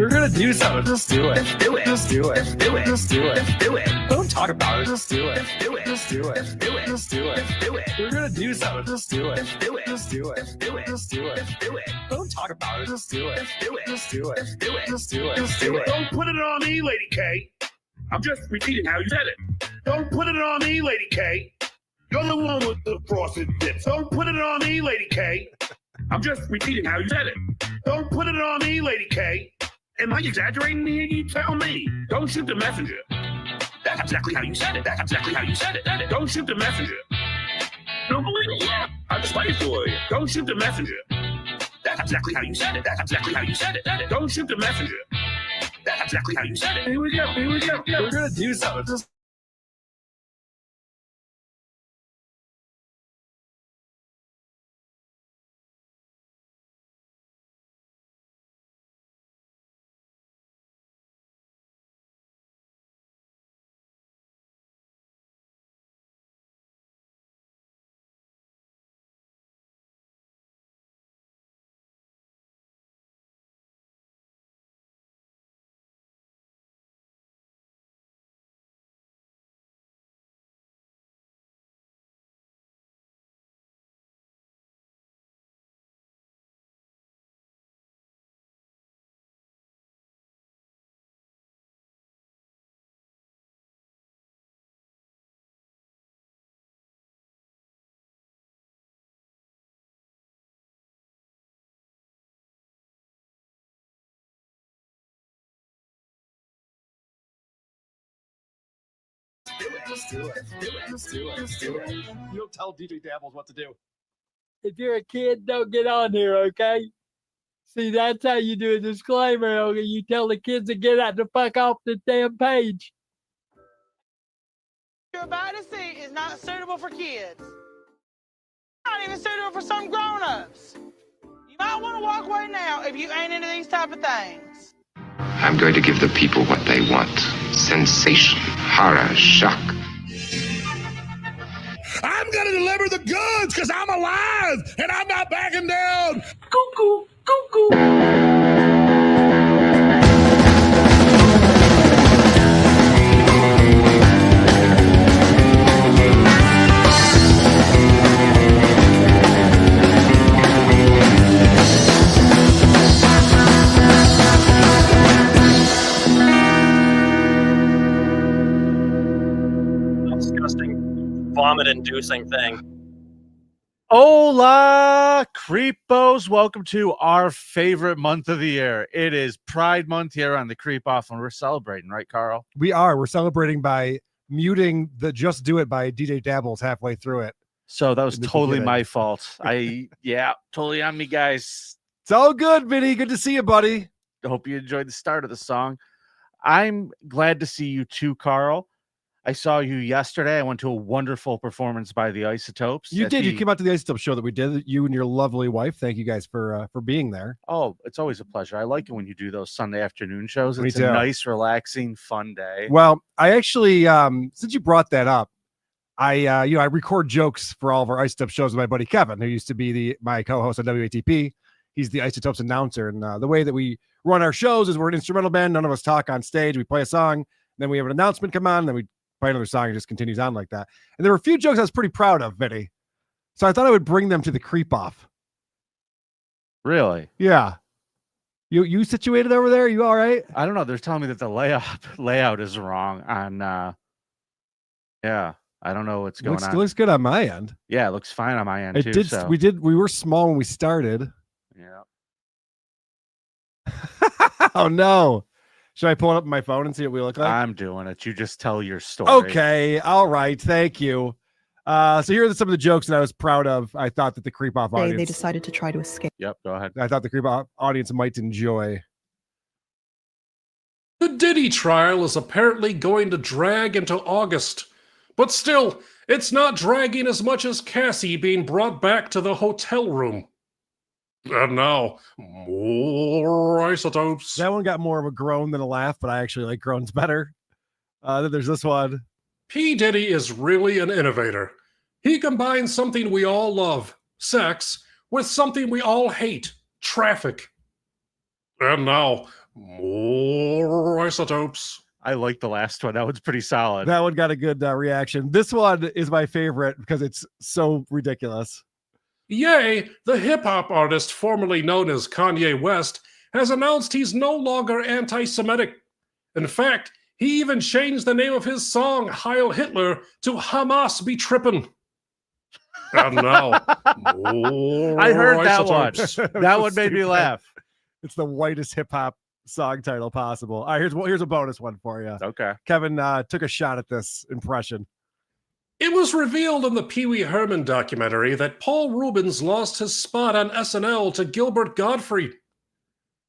We're gonna do something. Just do it. Just do it. Just do it. Just do it. Just do it. Just do it. Don't talk about it. Just do it. Just do it. Just do it. Just do it. Just do it. Just do it. We're gonna do something. Just do it. Just do it. Just do it. Just do it. Just do it. Just do it. Don't talk about it. Just do it. Just do it. Just do it. Just do it. Just do it. Just do it. Don't put it on me, Lady K. I'm just repeating how you said it. Don't put it on me, Lady K. You're the one with the frosted tips. Don't put it on me, Lady K. I'm just repeating how you said it. Don't put it on me, Lady K. Am I exaggerating here? You tell me. Don't shoot the messenger. That's exactly how you said it. That's exactly how you said it. Don't shoot the messenger. Don't believe it? Yeah. I just waited for you. Don't shoot the messenger. That's exactly how you said it. That's exactly how you said it. Don't shoot the messenger. That's exactly how you said it. Here we go. Here we go. We're gonna do something. Just do it. Just do it. Just do it. Just do it. You don't tell DJ Dabbles what to do. If you're a kid, don't get on here, okay? See, that's how you do a disclaimer. Okay? You tell the kids to get out the fuck off the damn page. You're about to see is not suitable for kids. Not even suitable for some grown-ups. You might want to walk away now if you ain't into these type of things. I'm going to give the people what they want. Sensation, horror, shock. I'm gonna deliver the goods because I'm alive and I'm not backing down. Cuckoo. Cuckoo. Disgusting, vomit-inducing thing. Hola, creepos. Welcome to our favorite month of the year. It is Pride Month here on the Creep Off, and we're celebrating, right, Carl? We are. We're celebrating by muting the Just Do It by DJ Dabbles halfway through it. So that was totally my fault. Yeah, totally on me, guys. It's all good, Vinny. Good to see you, buddy. I hope you enjoyed the start of the song. I'm glad to see you too, Carl. I saw you yesterday. I went to a wonderful performance by the Isotopes. You did. You came out to the Isotope show that we did. You and your lovely wife. Thank you guys for being there. Oh, it's always a pleasure. I like it when you do those Sunday afternoon shows. Me It's too. a nice, relaxing, fun day. Well, I actually, since you brought that up, I record jokes for all of our Isotope shows with my buddy Kevin, who used to be my co-host on WATP. He's the Isotopes announcer, and the way that we run our shows is we're an instrumental band. None of us talk on stage. We play a song, then we have an announcement come on, and then we play another song. It just continues on like that. And there were a few jokes I was pretty proud of, Vinny. So I thought I would bring them to the Creep Off. Really? Yeah. You situated over there? You all right? I don't know. They're telling me that the layout is wrong on yeah. I don't know what's going on. It looks good on my end. Yeah, it looks fine on my end It too. did. So. We were small when we started. Yeah. Oh no. Should I pull it up on my phone and see what we look like? I'm doing it. You just tell your story. Okay. All right. Thank you. So here are some of the jokes that I was proud of. I thought that the Creep Off audience. They decided to try to escape. Yep. Go ahead. I thought the Creep Off audience might enjoy. The Diddy trial is apparently going to drag into August. But still, it's not dragging as much as Cassie being brought back to the hotel room. And now, more Isotopes. That one got more of a groan than a laugh, but I actually like groans better. Then there's this one. P. Diddy is really an innovator. He combines something we all love, sex, with something we all hate, traffic. And now, More isotopes. I like the last one. That one's pretty solid. That one got a good reaction. This one is my favorite because it's so ridiculous. Ye, the hip-hop artist formerly known as Kanye West, has announced he's no longer anti-Semitic. In fact, he even changed the name of his song, Heil Hitler, to Hamas Be Trippin'. And now, more I heard that isotopes. one. That one made me laugh. It's the whitest hip hop song title possible. All right, here's a bonus one for you. Okay. Kevin took a shot at this impression. It was revealed in the Pee Wee Herman documentary that Paul Rubens lost his spot on SNL to Gilbert Gottfried,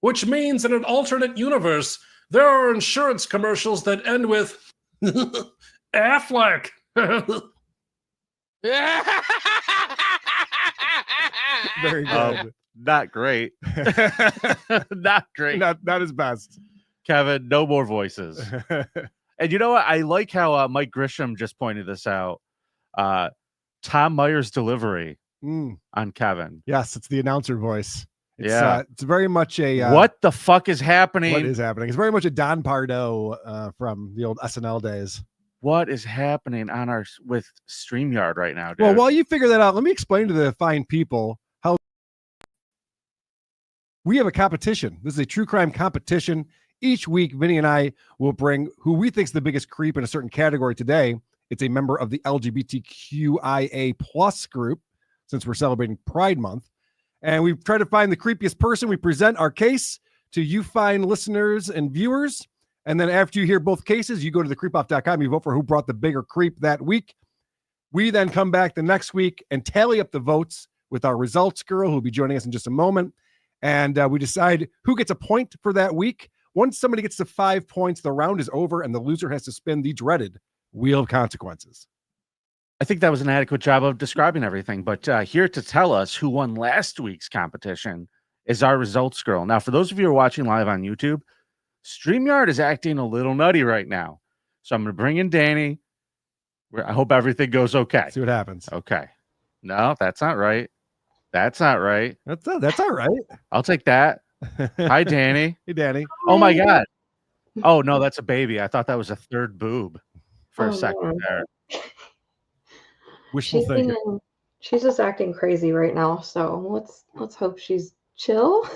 which means in an alternate universe, there are insurance commercials that end with Affleck. Very good. Not great. Not great. Not his best. Kevin, no more voices. And you know what? I like how Mike Grisham just pointed this out. Tom Meyer's delivery on Kevin. Yes, it's the announcer voice. It's very much a what the fuck is happening? What is happening? It's very much a Don Pardo from the old SNL days. What is happening on with StreamYard right now, dude? Well, while you figure that out, let me explain to the fine people how we have a competition. This is a true crime competition. Each week, Vinny and I will bring who we think is the biggest creep in a certain category. Today, it's a member of the LGBTQIA plus group, since we're celebrating Pride Month. And we try to find the creepiest person. We present our case to you fine listeners and viewers. And then after you hear both cases, you go to thecreepoff.com, you vote for who brought the bigger creep that week. We then come back the next week and tally up the votes with our results girl, who will be joining us in just a moment. And we decide who gets a point for that week. Once somebody gets to 5 points, the round is over and the loser has to spin the dreaded Wheel of Consequences. I think that was an adequate job of describing everything. But here to tell us who won last week's competition is our results girl. Now, for those of you who are watching live on YouTube, StreamYard is acting a little nutty right now. So I'm going to bring in Danny. I hope everything goes okay. See what happens. Okay. No, that's not right. That's not right. That's all right. I'll take that. Hi, Danny. Hey, Danny. Oh, my God. Oh, no, that's a baby. I thought that was a third boob for a second there. Wishful thinking. She's just acting crazy right now. So let's hope she's chill.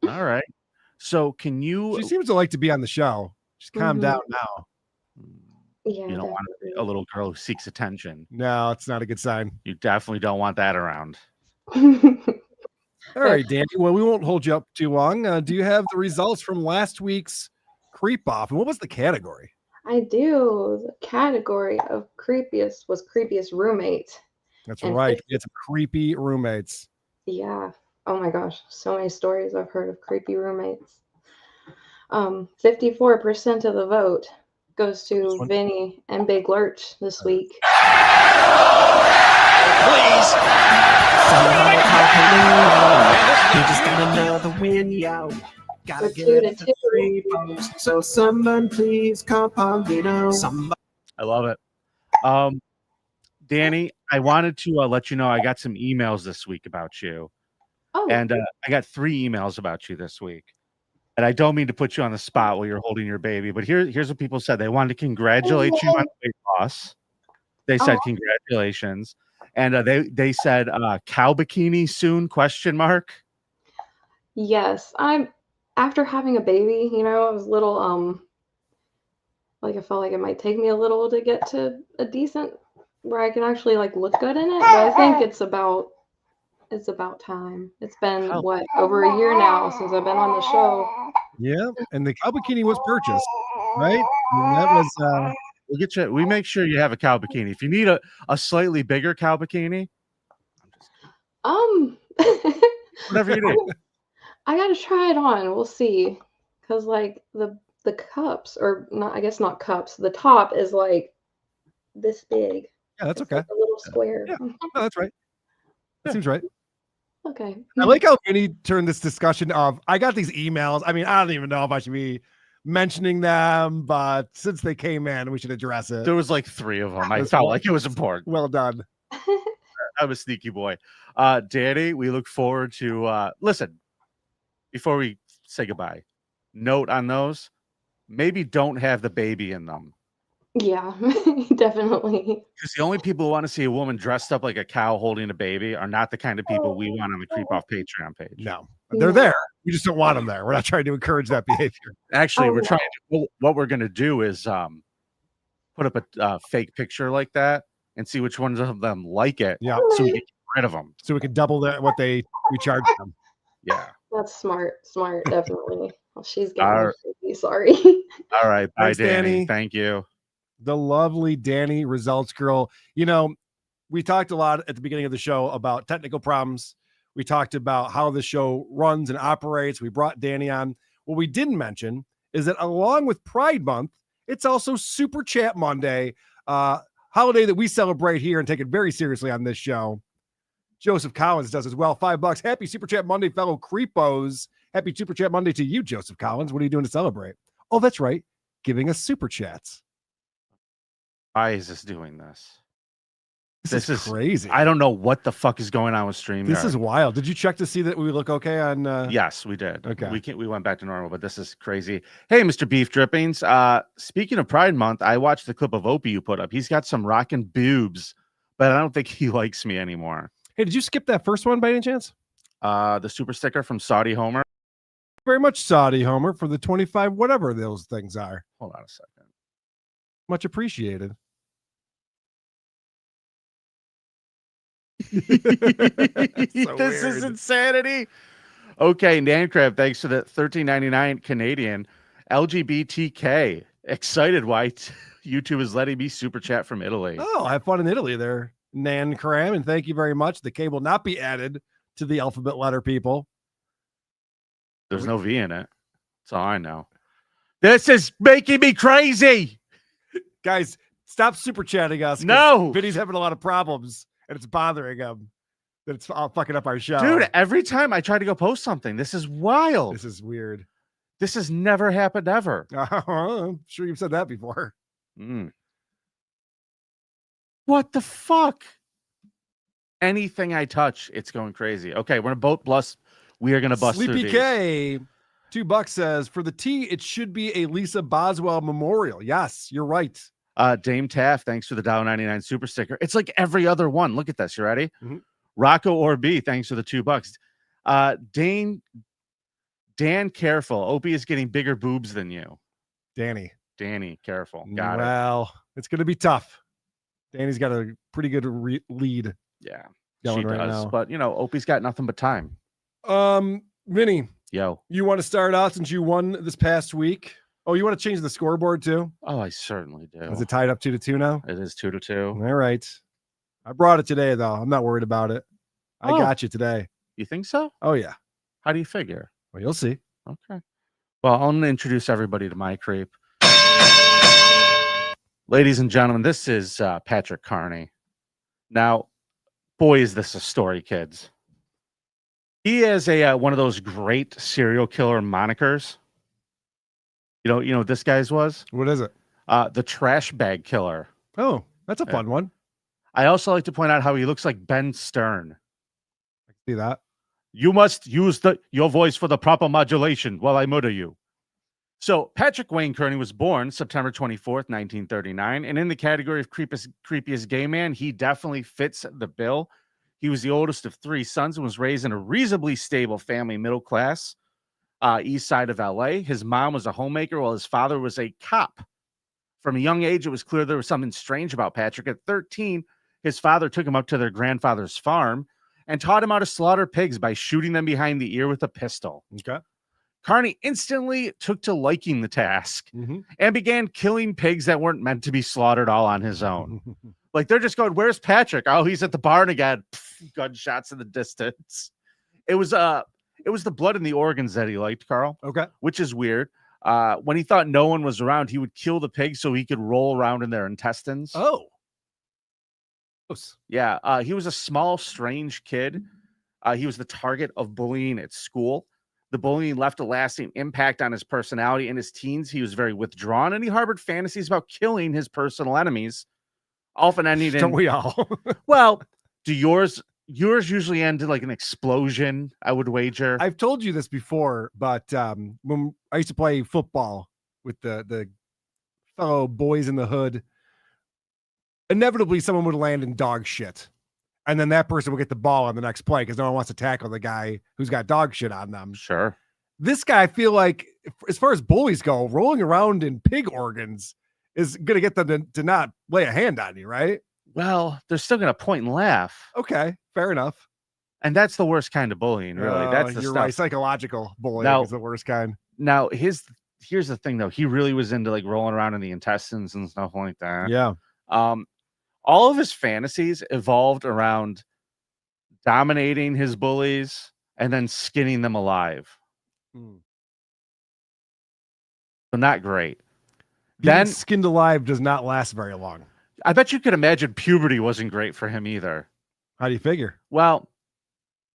All right. So can you... She seems to like to be on the show. She's calmed down now. Yeah, you don't want a little girl who seeks attention. No, it's not a good sign. You definitely don't want that around. All right, Danny. Well, we won't hold you up too long. Do you have the results from last week's Creep Off? And what was the category? I do. The category of creepiest was creepiest roommate. That's right. It's creepy roommates. Yeah. Oh my gosh. So many stories I've heard of creepy roommates. 54% of the vote goes to Vinny and Big Lurch this week. Please. You just got another win, yo. Gotta get it to free bonus. So someone please call Paulino. I love it. Danny, I wanted to let you know I got some emails this week about you. Oh. And I got 3 emails about you this week. And I don't mean to put you on the spot while you're holding your baby, but here's what people said. They wanted to congratulate you on the weight loss. They said congratulations. And they said cow bikini soon, ? Yes. After having a baby, I was a little like I felt like it might take me a little to get to a decent where I can actually look good in it. But I think it's about time. It's been over a year now since I've been on the show. Yeah, and the cow bikini was purchased, right? And that was we'll get you. We make sure you have a cow bikini. If you need a slightly bigger cow bikini, whatever you do. I gotta try it on. We'll see, because the cups, or not, I guess not cups. The top is this big. Yeah, that's okay. A little square. Yeah, no, that's right. That seems right. Okay. I like how Vinny turned this discussion of, I got these emails. I mean, I don't even know if I should be mentioning them, but since they came in, we should address it. There was 3 of them. I felt like it was important. Well done. I'm a sneaky boy. Danny, we look forward to listen, before we say goodbye, note on those, maybe don't have the baby in them. Yeah, definitely. Because the only people who want to see a woman dressed up like a cow holding a baby are not the kind of people we want on the Creep Off Patreon page. No, they're there. We just don't want them there. We're not trying to encourage that behavior. Actually, we're trying to, what we're going to do is put up a fake picture like that and see which ones of them like it. Yeah. So we can get rid of them. So we can double what we charge them. Yeah. That's smart, definitely. Well, she's getting All creepy, sorry. All right. Bye, Thanks, Danny. Thank you. The lovely Danny, results girl. You know, we talked a lot at the beginning of the show about technical problems. We talked about how the show runs and operates. We brought Danny on. What we didn't mention is that along with Pride Month, it's also Super Chat Monday, holiday that we celebrate here and take it very seriously on this show. Joseph Collins does as well. $5. Happy Super Chat Monday, fellow creepos. Happy Super Chat Monday to you, Joseph Collins. What are you doing to celebrate? Oh, that's right. Giving us Super Chats. Why is this doing this? This is crazy. I don't know what the fuck is going on with StreamYard. This is wild. Did you check to see that we look okay on? Yes, we did. Okay. We went back to normal, but this is crazy. Hey, Mr. Beef Drippings. Speaking of Pride Month, I watched the clip of Opie you put up. He's got some rockin' boobs, but I don't think he likes me anymore. Hey, did you skip that first one by any chance? The super sticker from Saudi Homer. Very much Saudi Homer for the 25, whatever those things are. Hold on a second. Much appreciated. This is insanity. Okay, Nancrab, thanks for the $13.99 Canadian. LGBTK. Excited why YouTube is letting me super chat from Italy. Oh, have fun in Italy there, Nan Cram, and thank you very much. The K will not be added to the alphabet letter, people. There's no V in it. That's all I know. This is making me crazy. Guys, stop super chatting us. No. Vinny's having a lot of problems, and it's bothering him. That it's all fucking up our show. Dude, every time I try to go post something, this is wild. This is weird. This has never happened ever. I'm sure you've said that before. What the fuck? Anything I touch, it's going crazy. Okay, we're gonna bust. We are gonna bust Sleepy through K, $2 says for the T, it should be a Lisa Boswell memorial. Yes, you're right. Dame Taff, thanks for the $1.99 super sticker. It's like every other one. Look at this. You ready? Rocco or B, thanks for the $2. Dan, careful. Opie is getting bigger boobs than you. Danny, careful. Got it. Well, it's going to be tough. Danny's got a pretty good lead. Yeah, going she right does. now. But, Opie's got nothing but time. Vinny, yo, you want to start out since you won this past week? Oh, you want to change the scoreboard too? Oh, I certainly do. Is it tied up 2-2 now? It is 2-2. All right. I brought it today, though. I'm not worried about it. I got you today. You think so? Oh, yeah. How do you figure? Well, you'll see. Okay. Well, I'm going to introduce everybody to my creep. Ladies and gentlemen, this is Patrick Carney. Now, boy, is this a story, kids. He is one of those great serial killer monikers. You know what this guy's was? What is it? The trash bag killer. Oh, that's a fun one. I also like to point out how he looks like Ben Stern. I can see that. You must use your voice for the proper modulation while I murder you. So Patrick Wayne Kearney was born September 24th, 1939. And in the category of creepiest gay man, he definitely fits the bill. He was the oldest of 3 sons and was raised in a reasonably stable family, middle class, east side of LA. His mom was a homemaker while his father was a cop. From a young age, it was clear there was something strange about Patrick. At 13, his father took him up to their grandfather's farm and taught him how to slaughter pigs by shooting them behind the ear with a pistol. Okay. Carney instantly took to liking the task and began killing pigs that weren't meant to be slaughtered all on his own. Like, they're just going, where's Patrick? Oh, he's at the barn again. Pff, gunshots in the distance. It was the blood and the organs that he liked, Carl. Okay. Which is weird. When he thought no one was around, he would kill the pigs so he could roll around in their intestines. Oh. Yeah. He was a small, strange kid. He was the target of bullying at school. The bullying left a lasting impact on his personality. In his teens, he was very withdrawn, and he harbored fantasies about killing his personal enemies, often ending in... Don't we all? Well, do yours yours usually end in like an explosion, I would wager. I've told you this before, but when I used to play football with the fellow boys in the hood, inevitably someone would land in dog shit. And then that person would get the ball on the next play because no one wants to tackle the guy who's got dog shit on them. Sure. This guy, I feel like, as far as bullies go, rolling around in pig organs is going to get them to not lay a hand on you, right? Well, they're still going to point and laugh. Okay, fair enough. And that's the worst kind of bullying, really. That's the you're stuff. right. Psychological bullying Now- is the worst kind. Now, here's the thing, though. He really was into like rolling around in the intestines and stuff like that. Yeah. All of his fantasies evolved around dominating his bullies and then skinning them alive. Hmm. So not great. Being Then skinned alive does not last very long. I bet you could imagine puberty wasn't great for him either. How do you figure? Well,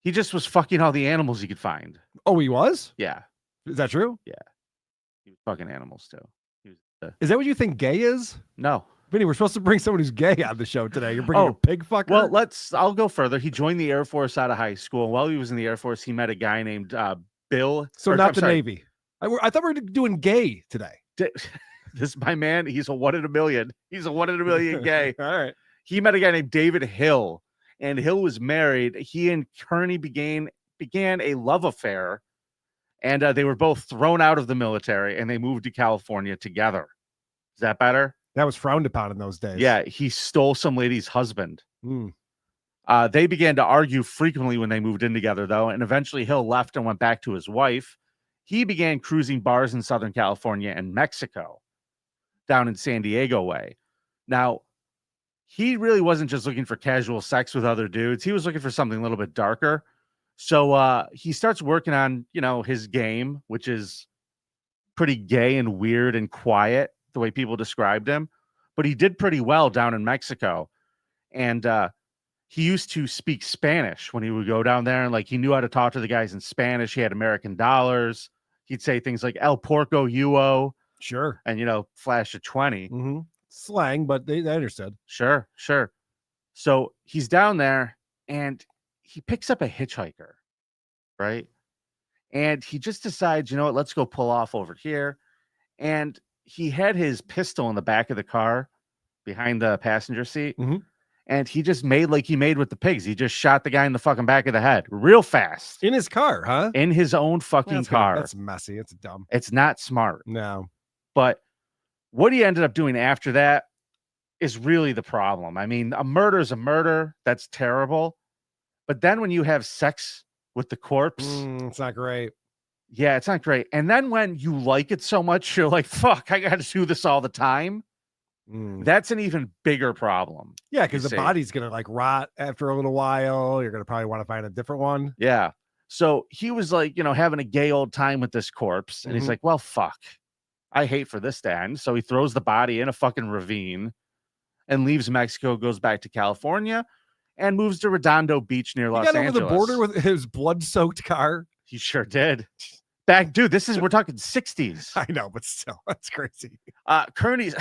he just was fucking all the animals he could find. Oh, he was? Yeah, Is that true? he was fucking animals too. He was Is that what you think gay is? no. Vinny, we're supposed to bring someone who's gay on the show today. You're bringing Oh, a pig fucker? Well, I'll go further. He joined the Air Force out of high school. While he was in the Air Force, he met a guy named Bill. So or, not I'm the sorry, Navy. I thought we were doing gay today. This my man. He's a 1 in a million. He's a 1 in a million gay. All right. He met a guy named David Hill, and Hill was married. He and Kearney began a love affair, and they were both thrown out of the military, and they moved to California together. Is that better? That was frowned upon in those days. Yeah, he stole some lady's husband. Hmm. They began to argue frequently when they moved in together, though, and eventually Hill left and went back to his wife. He began cruising bars in Southern California and Mexico, down in San Diego way. Now, he really wasn't just looking for casual sex with other dudes. He was looking for something a little bit darker. So he starts working on, his game, which is pretty gay and weird and quiet, the way people described him. But he did pretty well down in Mexico. And he used to speak Spanish when he would go down there. And like he knew how to talk to the guys in Spanish. He had American dollars. He'd say things like El Porco Uo. Sure. And, flash a 20. Mm-hmm. Slang, but they understood. Sure. So he's down there and he picks up a hitchhiker, right? And he just decides, let's go pull off over here. And he had his pistol in the back of the car behind the passenger seat. Mm-hmm. And he just made like he made with the pigs. He just shot the guy in the fucking back of the head real fast. In his car, huh? In his own fucking car. That's messy. It's dumb. It's not smart. No. But what he ended up doing after that is really the problem. I mean, a murder is a murder. That's terrible. But then when you have sex with the corpse, it's not great. Yeah, it's not great. And then when you like it so much, you're like, fuck, I got to do this all the time. That's an even bigger problem. Yeah, because the body's going to like rot after a little while. You're going to probably want to find a different one. Yeah. So he was like, having a gay old time with this corpse. And he's like, well, fuck. I hate for this to end. So he throws the body in a fucking ravine and leaves Mexico, goes back to California, and moves to Redondo Beach near Los Angeles. He got over the border with his blood-soaked car. He sure did. Dude, we're talking 60s. I know, but still, that's crazy. Kearney's,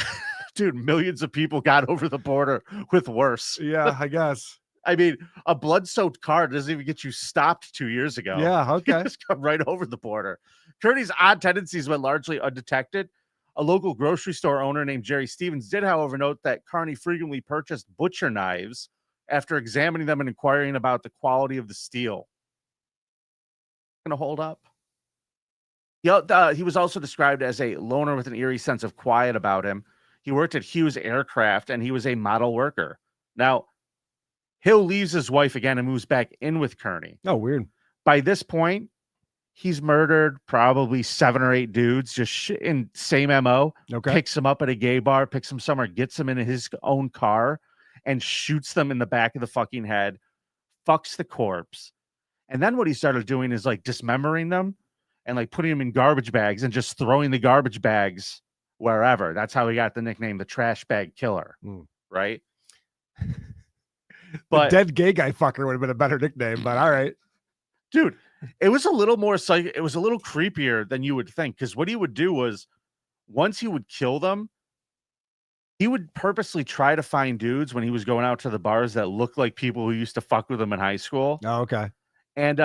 dude, millions of people got over the border with worse. Yeah, I guess. I mean, a blood-soaked car doesn't even get you stopped 2 years ago. Yeah, okay. You just come right over the border. Kearney's odd tendencies went largely undetected. A local grocery store owner named Jerry Stevens did, however, note that Kearney frequently purchased butcher knives after examining them and inquiring about the quality of the steel. Going to hold up? He was also described as a loner with an eerie sense of quiet about him. He worked at Hughes Aircraft, and he was a model worker. Now, Hill leaves his wife again and moves back in with Kearney. Oh, weird. By this point, he's murdered probably 7 or 8 dudes, just in same MO. Okay. Picks them up at a gay bar, picks them somewhere, gets them in his own car, and shoots them in the back of the fucking head, fucks the corpse. And then what he started doing is like dismembering them and like putting them in garbage bags and just throwing the garbage bags wherever. That's how he got the nickname, the trash bag killer, right? But the dead gay guy fucker would have been a better nickname, but all right. Dude, it was a little more it was a little creepier than you would think, because what he would do was once he would kill them, He would purposely try to find dudes when he was going out to the bars that looked like people who used to fuck with him in high school. Oh, okay. And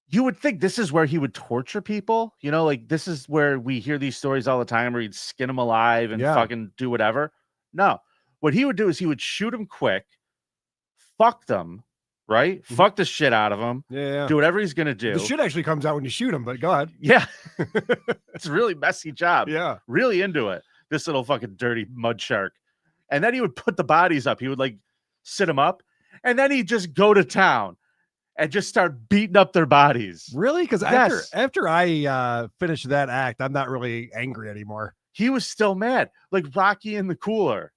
you would think this is where he would torture people. You know, like this is where we hear these stories all the time where he'd skin them alive and fucking do whatever. No. What he would do is he would shoot them quick, fuck them, right? Fuck the shit out of them. Yeah. Do whatever he's going to do. The shit actually comes out when you shoot him, but go ahead. Yeah. It's a really messy job. Yeah. Really into it. This little fucking dirty mud shark. And then he would put the bodies up. He would like sit them up. And then he'd just go to town and just start beating up their bodies. Really? Because Yes. after I finished that act, I'm not really angry anymore. He was still mad. Like Rocky in the Cooler,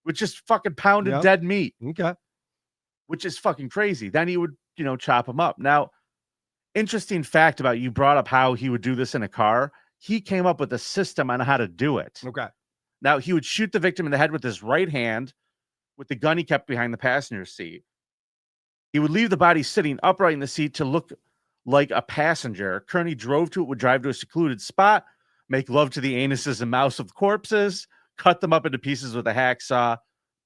with just fucking pounded dead meat. Okay. Which is fucking crazy. Then he would, you know, chop them up. Now, interesting fact about you brought up how he would do this in a car. He came up with a system on how to do it. Okay. Now, he would shoot the victim in the head with his right hand with the gun he kept behind the passenger seat. He would leave the body sitting upright in the seat to look like a passenger. Kearney would drive to a secluded spot, make love to the anuses and mouths of the corpses, cut them up into pieces with a hacksaw,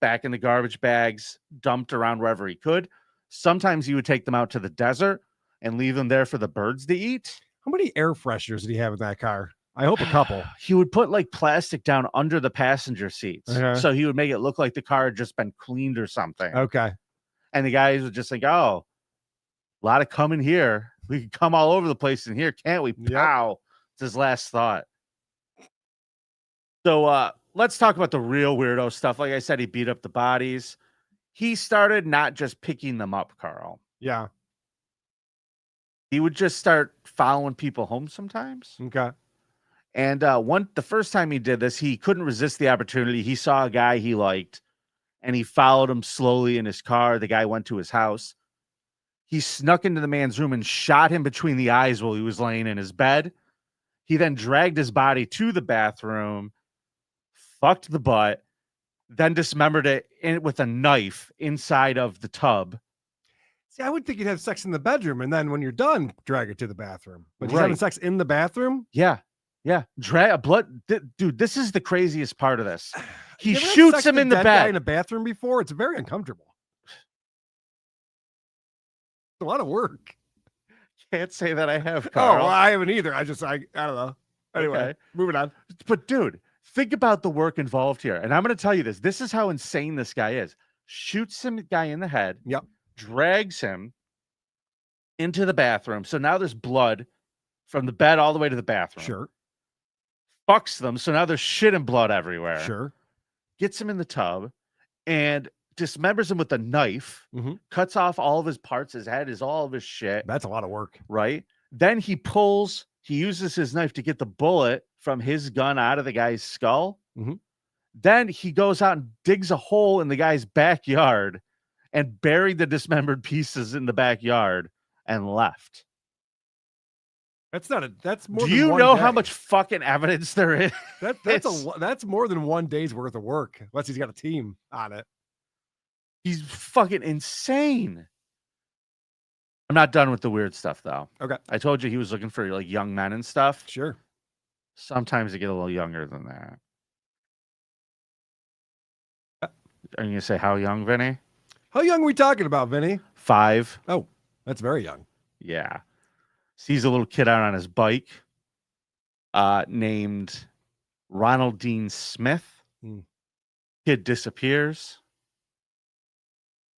back in the garbage bags, dumped around wherever he could. Sometimes he would take them out to the desert and leave them there for the birds to eat. How many air fresheners did he have in that car? I hope a couple. He would put like plastic down under the passenger seats. Okay. So he would make it look like the car had just been cleaned or something. Okay. And the guys would just think, oh, a lot of cum in here. We can come all over the place in here, can't we? Pow. It's his last thought. So let's talk about the real weirdo stuff. Like I said, he beat up the bodies. He started not just picking them up, Carl. Yeah. He would just start following people home sometimes. Okay. And the first time he did this, he couldn't resist the opportunity. He saw a guy he liked, and he followed him slowly in his car. The guy went to his house. He snuck into the man's room and shot him between the eyes while he was laying in his bed. He then dragged his body to the bathroom, fucked the butt, then dismembered it with a knife inside of the tub. See, I would think you'd have sex in the bedroom, and then when you're done, drag it to the bathroom. But he's Right. having sex in the bathroom? Yeah. Dude, this is the craziest part of this. He You ever had shoots sex him with in a the dead guy bed. in a bathroom before? It's very uncomfortable. It's a lot of work. Can't say that I have, Oh, Carl. well, I haven't either. I don't know. Anyway, Okay. moving on. But dude, think about the work involved here. And I'm going to tell you this. This is how insane this guy is. Shoots some guy in the head. Yep. Drags him into the bathroom. So now there's blood from the bed all the way to the bathroom. Sure. Fucks them. So now there's shit and blood everywhere. Sure. Gets him in the tub and dismembers him with a knife. Mhm. Cuts off all of his parts, his head, all of his shit. That's a lot of work. Right? Then he uses his knife to get the bullet from his gun out of the guy's skull. Mhm. Then he goes out and digs a hole in the guy's backyard and buried the dismembered pieces in the backyard and left. That's more. Do than you one know day. how much fucking evidence there is? That's more than one day's worth of work, unless he's got a team on it. He's fucking insane. I'm not done with the weird stuff though. Okay. I told you he was looking for like young men and stuff. Sure. Sometimes they get a little younger than that. Are you gonna say how young, Vinny? How young are we talking about, Vinny? 5. Oh, that's very young. Yeah. Sees a little kid out on his bike named Ronald Dean Smith. Kid disappears.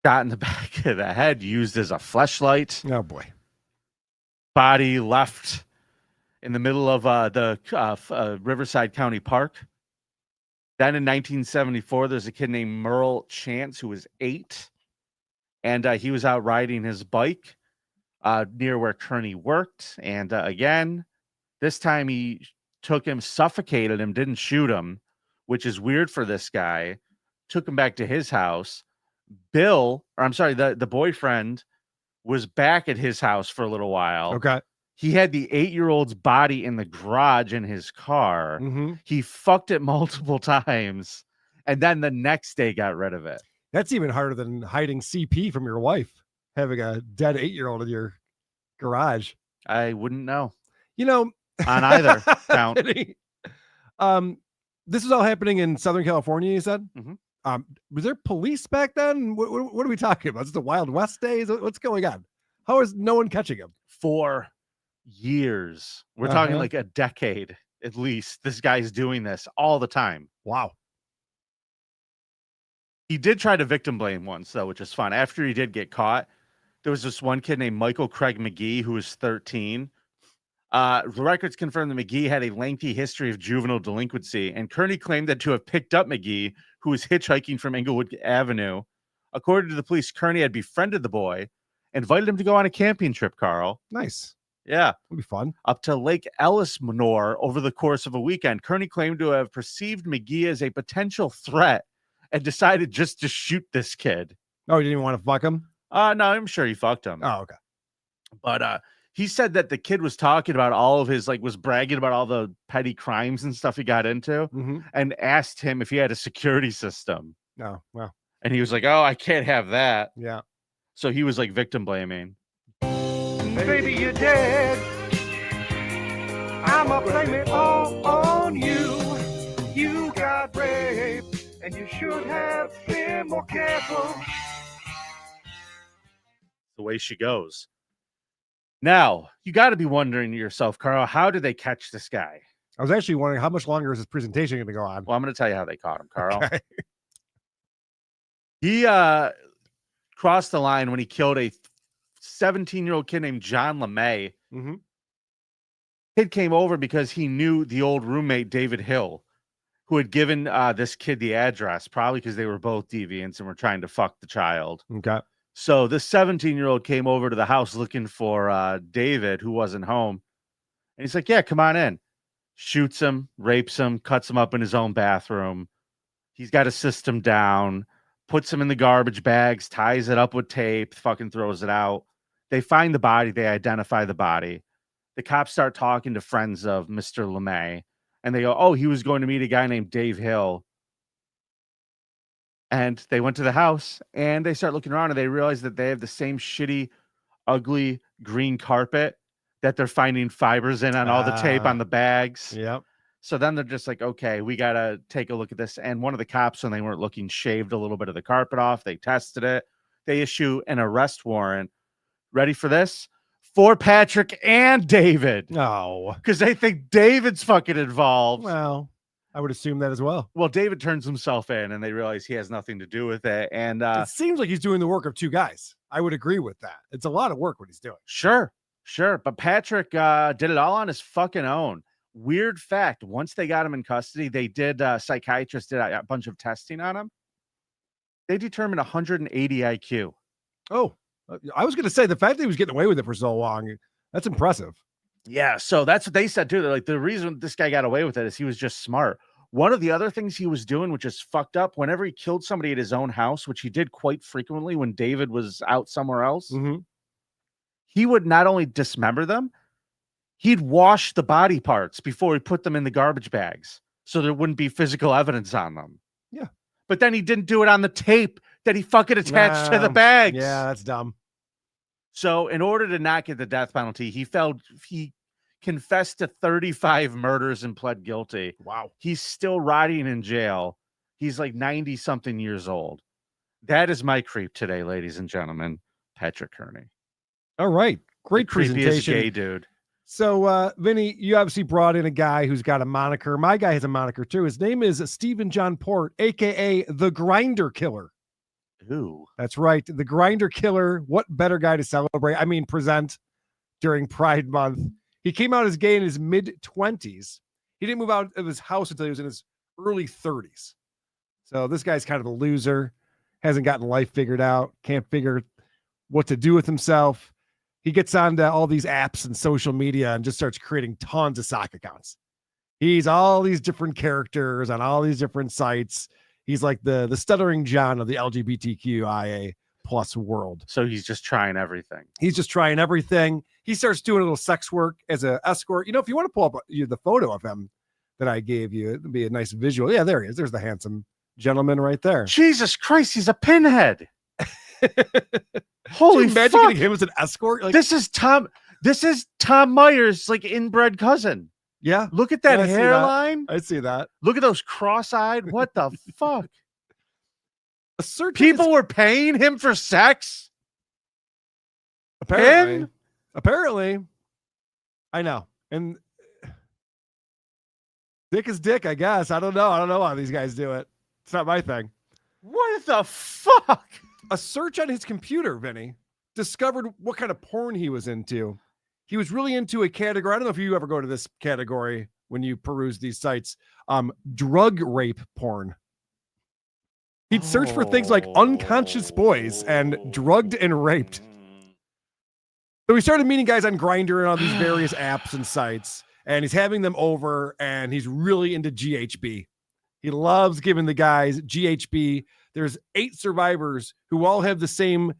Shot in the back of the head, used as a fleshlight. Oh, boy. Body left in the middle of the Riverside County Park. Then in 1974, there's a kid named Merle Chance who was 8. And he was out riding his bike near where Kearney worked. And again, this time he took him, suffocated him, didn't shoot him, which is weird for this guy. Took him back to his house. The boyfriend was back at his house for a little while. Okay. He had the 8-year-old's body in the garage in his car. Mm-hmm. He fucked it multiple times. And then the next day got rid of it. That's even harder than hiding CP from your wife, having a dead 8-year-old in your garage. I wouldn't know. You know, on either count. This was all happening in Southern California, you said? Mhm. Was there police back then? What are we talking about? Is it the Wild West days? What's going on? How is no one catching him? For years. We're talking Uh-huh. like a decade at least. This guy's doing this all the time. Wow. He did try to victim blame once, though, which is fun. After he did get caught, there was this one kid named Michael Craig McGee who was 13. The records confirmed that McGee had a lengthy history of juvenile delinquency, and Kearney claimed that to have picked up McGee, who was hitchhiking from Englewood Avenue. According to the police, Kearney had befriended the boy, invited him to go on a camping trip, Carl. Nice. Yeah. It'll be fun. Up to Lake Elsinore over the course of a weekend. Kearney claimed to have perceived McGee as a potential threat and decided just to shoot this kid. Oh, you didn't even want to fuck him? No, I'm sure he fucked him. Oh, okay. But he said that the kid was talking about all of his, was bragging about all the petty crimes and stuff he got into, and asked him if he had a security system. No, well. And he was like, oh, I can't have that. Yeah. So he was victim blaming. Baby, you're dead. I'ma blame it all on you. You got raped, and you should have been more careful. The way she goes. Now, you got to be wondering to yourself, Carl, how did they catch this guy? I was actually wondering how much longer is this presentation going to go on? Well, I'm going to tell you how they caught him, Carl. Okay. He crossed the line when he killed a 17-year-old kid named John LeMay. Kid came over because he knew the old roommate, David Hill, who had given this kid the address, probably because they were both deviants and were trying to fuck the child. Okay. So this 17-year-old came over to the house looking for David, who wasn't home. And he's like, yeah, come on in. Shoots him, rapes him, cuts him up in his own bathroom. He's got to syst him down, puts him in the garbage bags, ties it up with tape, fucking throws it out. They find the body. They identify the body. The cops start talking to friends of Mr. LeMay. And they go, oh, he was going to meet a guy named Dave Hill. And they went to the house and they start looking around and they realize that they have the same shitty, ugly green carpet that they're finding fibers in on all the tape on the bags. Yep. So then they're just like, okay, we got to take a look at this. And one of the cops, when they weren't looking, shaved a little bit of the carpet off. They tested it. They issue an arrest warrant. Ready for this? For Patrick and David. No. Because they think David's fucking involved. Well, I would assume that as well. Well, David turns himself in and they realize he has nothing to do with it. And it seems like he's doing the work of two guys. I would agree with that. It's a lot of work what he's doing. Sure. But Patrick did it all on his fucking own. Weird fact. Once they got him in custody, they did, psychiatrists did a bunch of testing on him. They determined 180 IQ. Oh, I was going to say the fact that he was getting away with it for so long, that's impressive. Yeah, so that's what they said too. They're like, the reason this guy got away with it is he was just smart. One of the other things he was doing, which is fucked up, whenever he killed somebody at his own house, which he did quite frequently when David was out somewhere else, he would not only dismember them, he'd wash the body parts before he put them in the garbage bags so there wouldn't be physical evidence on them. Yeah. But then he didn't do it on the tape that he fucking attached to the bags. Yeah, that's dumb. So in order to not get the death penalty, he confessed to 35 murders and pled guilty. Wow. He's still rotting in jail. He's like 90 something years old. That is my creep today, ladies and gentlemen. Patrick Kearney. All right. Great The creepiest presentation. gay dude. So, Vinny, you obviously brought in a guy who's got a moniker. My guy has a moniker too. His name is Stephen John Port, aka the Grinder Killer. Ooh. That's right. The Grinder Killer. What better guy to celebrate? I mean, present during Pride Month. He came out as gay in his mid-20s. He didn't move out of his house until he was in his early 30s. So this guy's kind of a loser. Hasn't gotten life figured out. Can't figure what to do with himself. He gets onto all these apps and social media and just starts creating tons of sock accounts. He's all these different characters on all these different sites. He's like the stuttering John of the LGBTQIA plus world. So he's just trying everything. He's just trying everything. He starts doing a little sex work as an escort. You know, if you want to pull up the photo of him that I gave you, it'd be a nice visual. Yeah, there he is. There's the handsome gentleman right there. Jesus Christ, he's a pinhead. Holy imagine fuck. getting him as an escort. Like, This is Tom Myers, like inbred cousin. Yeah. Look at that I see that. hairline. I see that. Look at those cross-eyed. What the fuck? A search People were paying him for sex? apparently. Him? Apparently. I know. And dick is dick, I guess. I don't know. I don't know how these guys do it. It's not my thing. What the fuck? A search on his computer, Vinny, discovered what kind of porn he was into. He was really into a category. I don't know if you ever go to this category when you peruse these sites. Drug rape porn. He'd search for things like unconscious boys and drugged and raped. So he started meeting guys on Grindr and on these various apps and sites, and he's having them over, and he's really into GHB. He loves giving the guys GHB. There's 8 survivors who all have the same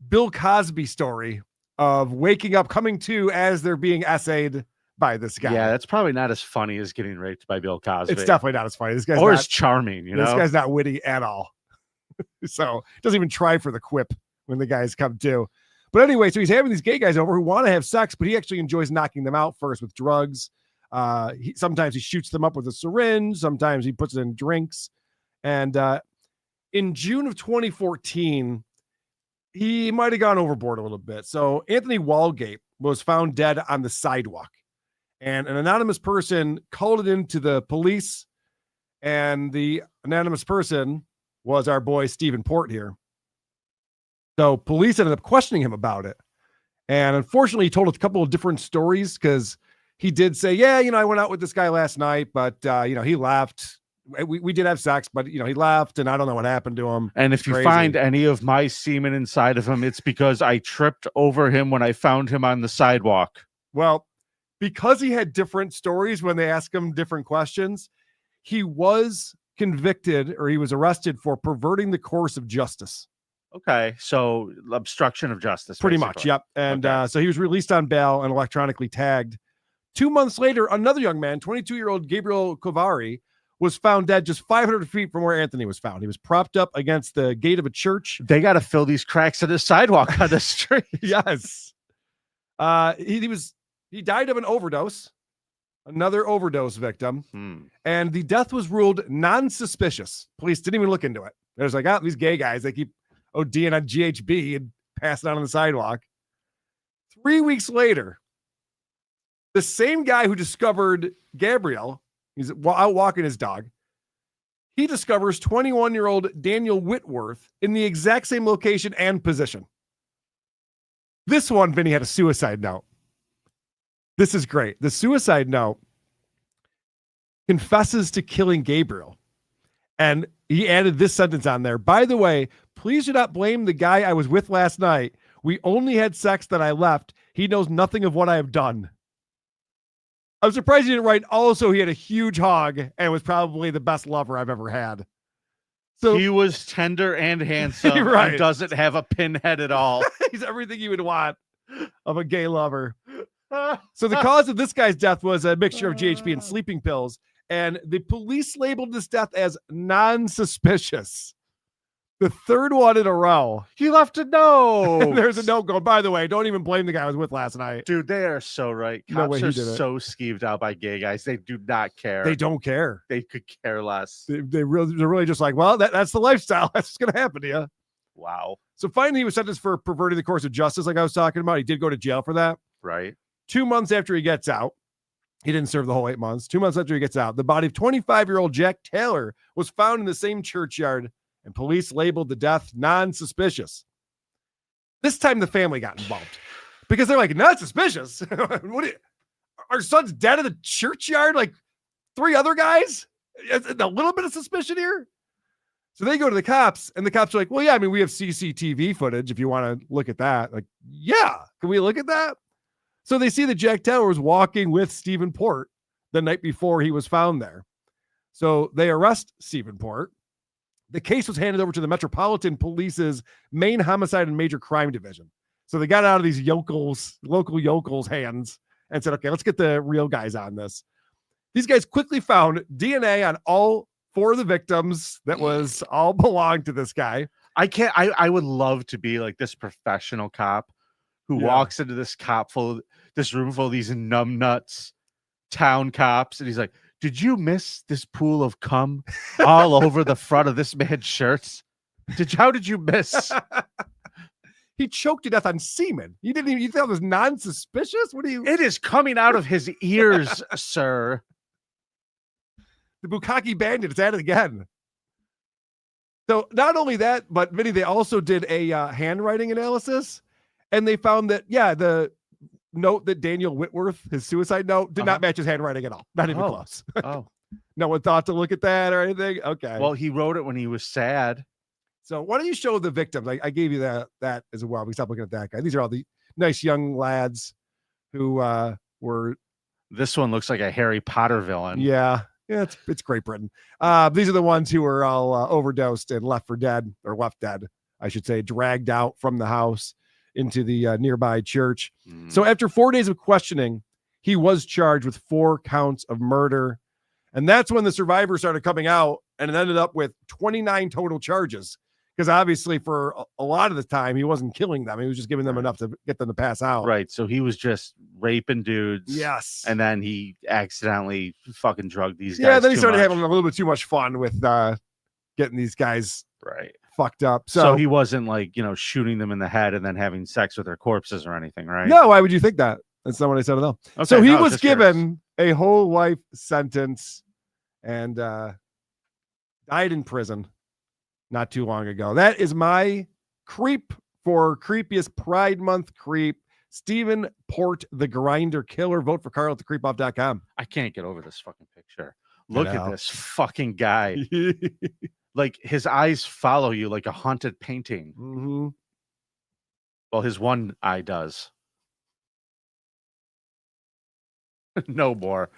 Bill Cosby story of waking up, coming to as they're being essayed by this guy. Yeah, that's probably not as funny as getting raped by Bill Cosby. It's definitely not as funny. This guy's or not, as charming, you know? This guy's not witty at all. So doesn't even try for the quip when the guys come to. But anyway, so he's having these gay guys over who want to have sex, but he actually enjoys knocking them out first with drugs. Sometimes he shoots them up with a syringe. Sometimes he puts it in drinks. And in June of 2014, he might have gone overboard a little bit. So Anthony Walgate was found dead on the sidewalk. And an anonymous person called it into the police. And the anonymous person was our boy Stephen Port here. So police ended up questioning him about it. And unfortunately, he told a couple of different stories because he did say, yeah, I went out with this guy last night, but, he left. We did have sex, but, he left, and I don't know what happened to him. And if you find any of my semen inside of him, it's because I tripped over him when I found him on the sidewalk. Well, because he had different stories when they asked him different questions, he was convicted, or he was arrested for perverting the course of justice. Okay, so obstruction of justice. Pretty basically. much, yep. And Okay. So he was released on bail and electronically tagged. 2 months later, another young man, 22-year-old Gabriel Kovari, was found dead just 500 feet from where Anthony was found. He was propped up against the gate of a church. They got to fill these cracks in the sidewalk on the street. Yes. He died of an overdose, another overdose victim, and the death was ruled non-suspicious. Police didn't even look into it. It was like, these gay guys, they keep ODing on GHB and passing out on the sidewalk. 3 weeks later, the same guy who discovered Gabriel, he's out walking his dog, he discovers 21-year-old Daniel Whitworth in the exact same location and position. This one, Vinny, had a suicide note. This is great. The suicide note confesses to killing Gabriel. And he added this sentence on there. By the way, please do not blame the guy I was with last night. We only had sex, then I left. He knows nothing of what I have done. I'm surprised he didn't write, also, he had a huge hog and was probably the best lover I've ever had. So he was tender and handsome Right. and doesn't have a pinhead at all. He's everything you would want of a gay lover. So the cause of this guy's death was a mixture of GHB and sleeping pills. And the police labeled this death as non-suspicious. The third one in a row. You left a note. There's a note going, by the way, don't even blame the guy I was with last night. Dude, they are so right. No way Cops he are did it. so skeeved out by gay guys. They do not care. They don't care. They could care less. They're really just like, well, that's the lifestyle. That's what's going to happen to you. Wow. So finally, he was sentenced for perverting the course of justice, like I was talking about. He did go to jail for that. Right. 2 months after he gets out, he didn't serve the whole 8 months. 2 months after he gets out, the body of 25-year-old Jack Taylor was found in the same churchyard, and police labeled the death non-suspicious. This time, the family got involved because they're like, not suspicious. Our son's dead in the churchyard, like 3 other guys? A little bit of suspicion here? So they go to the cops, and the cops are like, well, yeah, I mean, we have CCTV footage if you want to look at that. Like, yeah, can we look at that? So they see that Jack Taylor was walking with Stephen Port the night before he was found there. So they arrest Stephen Port. The case was handed over to the Metropolitan Police's main homicide and major crime division. So they got out of these local yokels' hands and said, okay, let's get the real guys on this. These guys quickly found DNA on all 4 of the victims that was all belonged to this guy. I would love to be like this professional cop who walks into this room full of these numb nuts, town cops, and he's like, "Did you miss this pool of cum all over the front of this man's shirts? How did you miss?" He choked to death on semen. You didn't even. You thought it was non-suspicious? What do you? It is coming out of his ears, sir. The Bukkake Bandit. It's at it again. So not only that, but Vinny, they also did a handwriting analysis, and they found that the note that Daniel Whitworth, his suicide note, did not match his handwriting at all. Not even close. Oh, no one thought to look at that or anything. Okay. well, he wrote it when he was sad. So why don't you show the victims? I gave you that as well. We stopped looking at that guy. These are all the nice young lads who were. This one looks like a Harry Potter villain. Yeah, it's Great Britain. These are the ones who were all overdosed and left dead, I should say, dragged out from the house into the nearby church. So after 4 days of questioning, he was charged with 4 counts of murder. And that's when the survivors started coming out, and it ended up with 29 total charges. Because obviously for a lot of the time, he wasn't killing them. He was just giving them enough to get them to pass out. Right. So he was just raping dudes. Yes. And then he accidentally fucking drugged these guys. Yeah, then he too started much. having a little bit too much fun with getting these guys fucked up. So he wasn't like, shooting them in the head and then having sex with their corpses or anything, right? No, why would you think that? That's not what I said at all. Okay, so he no, was just given a whole life sentence and died in prison not too long ago. That is my creep for creepiest Pride Month creep. Stephen Port, the Grinder Killer. Vote for Karl at thecreepoff.com. I can't get over this fucking picture. Look at this fucking guy. Like his eyes follow you like a haunted painting. Mm-hmm. Well, his one eye does. No more.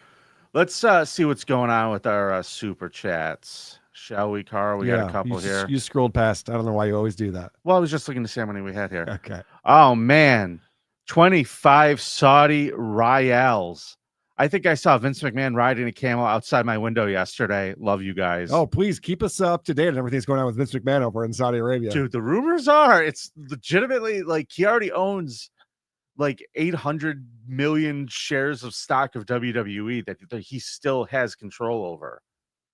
Let's see what's going on with our super chats. Shall we, Karl? We got a couple here. You scrolled past. I don't know why you always do that. Well, I was just looking to see how many we had here. Okay. Oh, man. 25 Saudi Rials. I think I saw Vince McMahon riding a camel outside my window yesterday. Love you guys. Oh, please keep us up to date on everything that's going on with Vince McMahon over in Saudi Arabia. Dude, the rumors are it's legitimately like he already owns like 800 million shares of stock of WWE that he still has control over.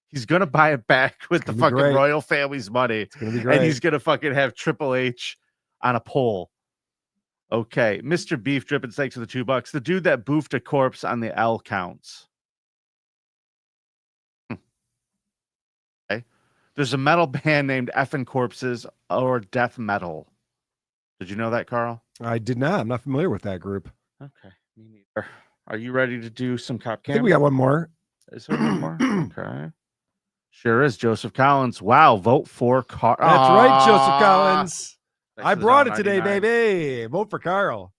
He's going to buy it back with the fucking royal family's money. It's going to be great. And he's going to fucking have Triple H on a pole. Okay. Mr. Beef dripping steaks for the $2. The dude that boofed a corpse on the L counts. Okay. There's a metal band named Effin' Corpses or Death Metal. Did you know that, Karl? I did not. I'm not familiar with that group. Okay. Me neither. Are you ready to do some cop cam? I think we got one more. Is there one more? Okay. Sure is. Joseph Collins. Wow. Vote for Karl. That's right, Joseph Collins. Thanks I for the brought it today, $1.99. baby. Vote for Karl.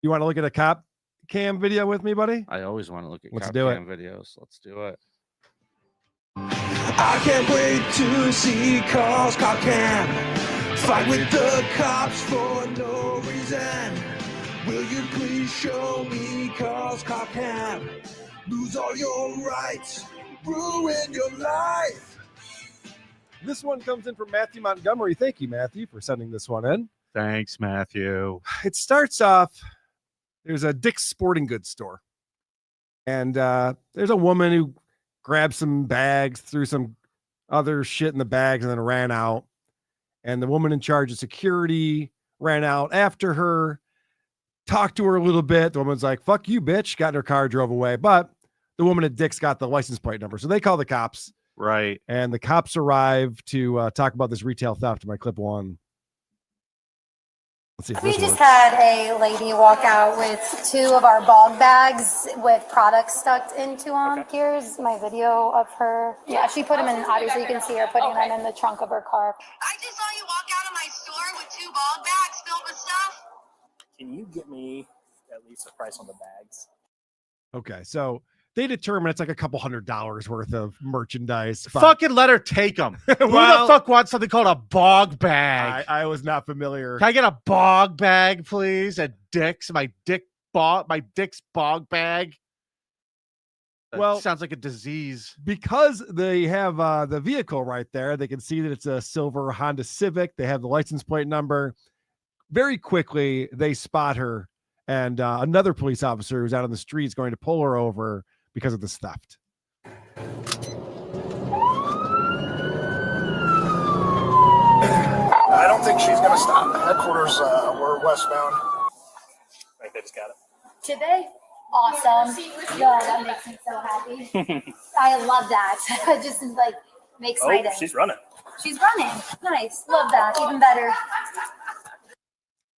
You want to look at a cop cam video with me, buddy? I always want to look at Let's cop do cam videos. Let's do it. I can't wait to see Karl's cop cam. Fight with the cops for no reason. Will you please show me Karl's cop cam? Lose all your rights, ruin your life. This one comes in from Matthew Montgomery. Thank you, Matthew, for sending this one in. Thanks, Matthew. It starts off, there's a Dick's Sporting Goods store. And there's a woman who grabbed some bags, threw some other shit in the bags, and then ran out. And the woman in charge of security ran out after her, talked to her a little bit. The woman's like, fuck you, bitch. Got in her car, drove away. But the woman at Dick's got the license plate number. So they call the cops. Right. And the cops arrive to talk about this retail theft. My clip one. Let's see if We this just works. had a lady walk out with 2 of our bog bags with products stuck into them. Here's my video of her. Yeah, she put them in, obviously you can see her putting them in the trunk of her car. I just saw you walk out of my store with 2 ball bags filled with stuff. Can you get me at least a price on the bags? Okay, so they determine it's like a couple $100 worth of merchandise. Fucking let her take them. Who Well- the fuck wants something called a bog bag? I was not familiar. Can I get a bog bag, please? At Dick's, my Dick's bog bag. That Well- sounds like a disease. Because they have the vehicle right there, they can see that it's a silver Honda Civic. They have the license plate number. Very quickly, they spot her And another police officer who's out on the street is going to pull her over because of this theft. I don't think she's going to stop. Headquarters, we're westbound. I think they just got it. Did they? Awesome. No, that makes me so happy. I love that. It just like makes my day. She's running. She's running. Nice. Love that. Even better.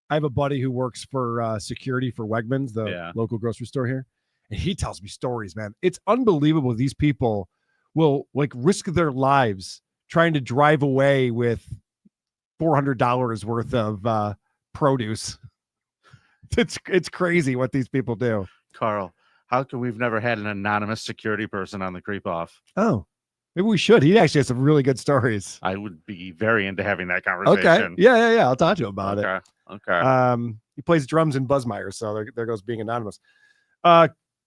I have a buddy who works for security for Wegmans, the local grocery store here. And he tells me stories, man. It's unbelievable. These people will like risk their lives trying to drive away with $400 worth of produce. It's crazy what these people do. Carl, how come we've never had an anonymous security person on the Creep Off? Oh, maybe we should. He actually has some really good stories. I would be very into having that conversation. Okay. Yeah. I'll talk to him about it. Okay. He plays drums in Buzzmeyer, so there goes being anonymous.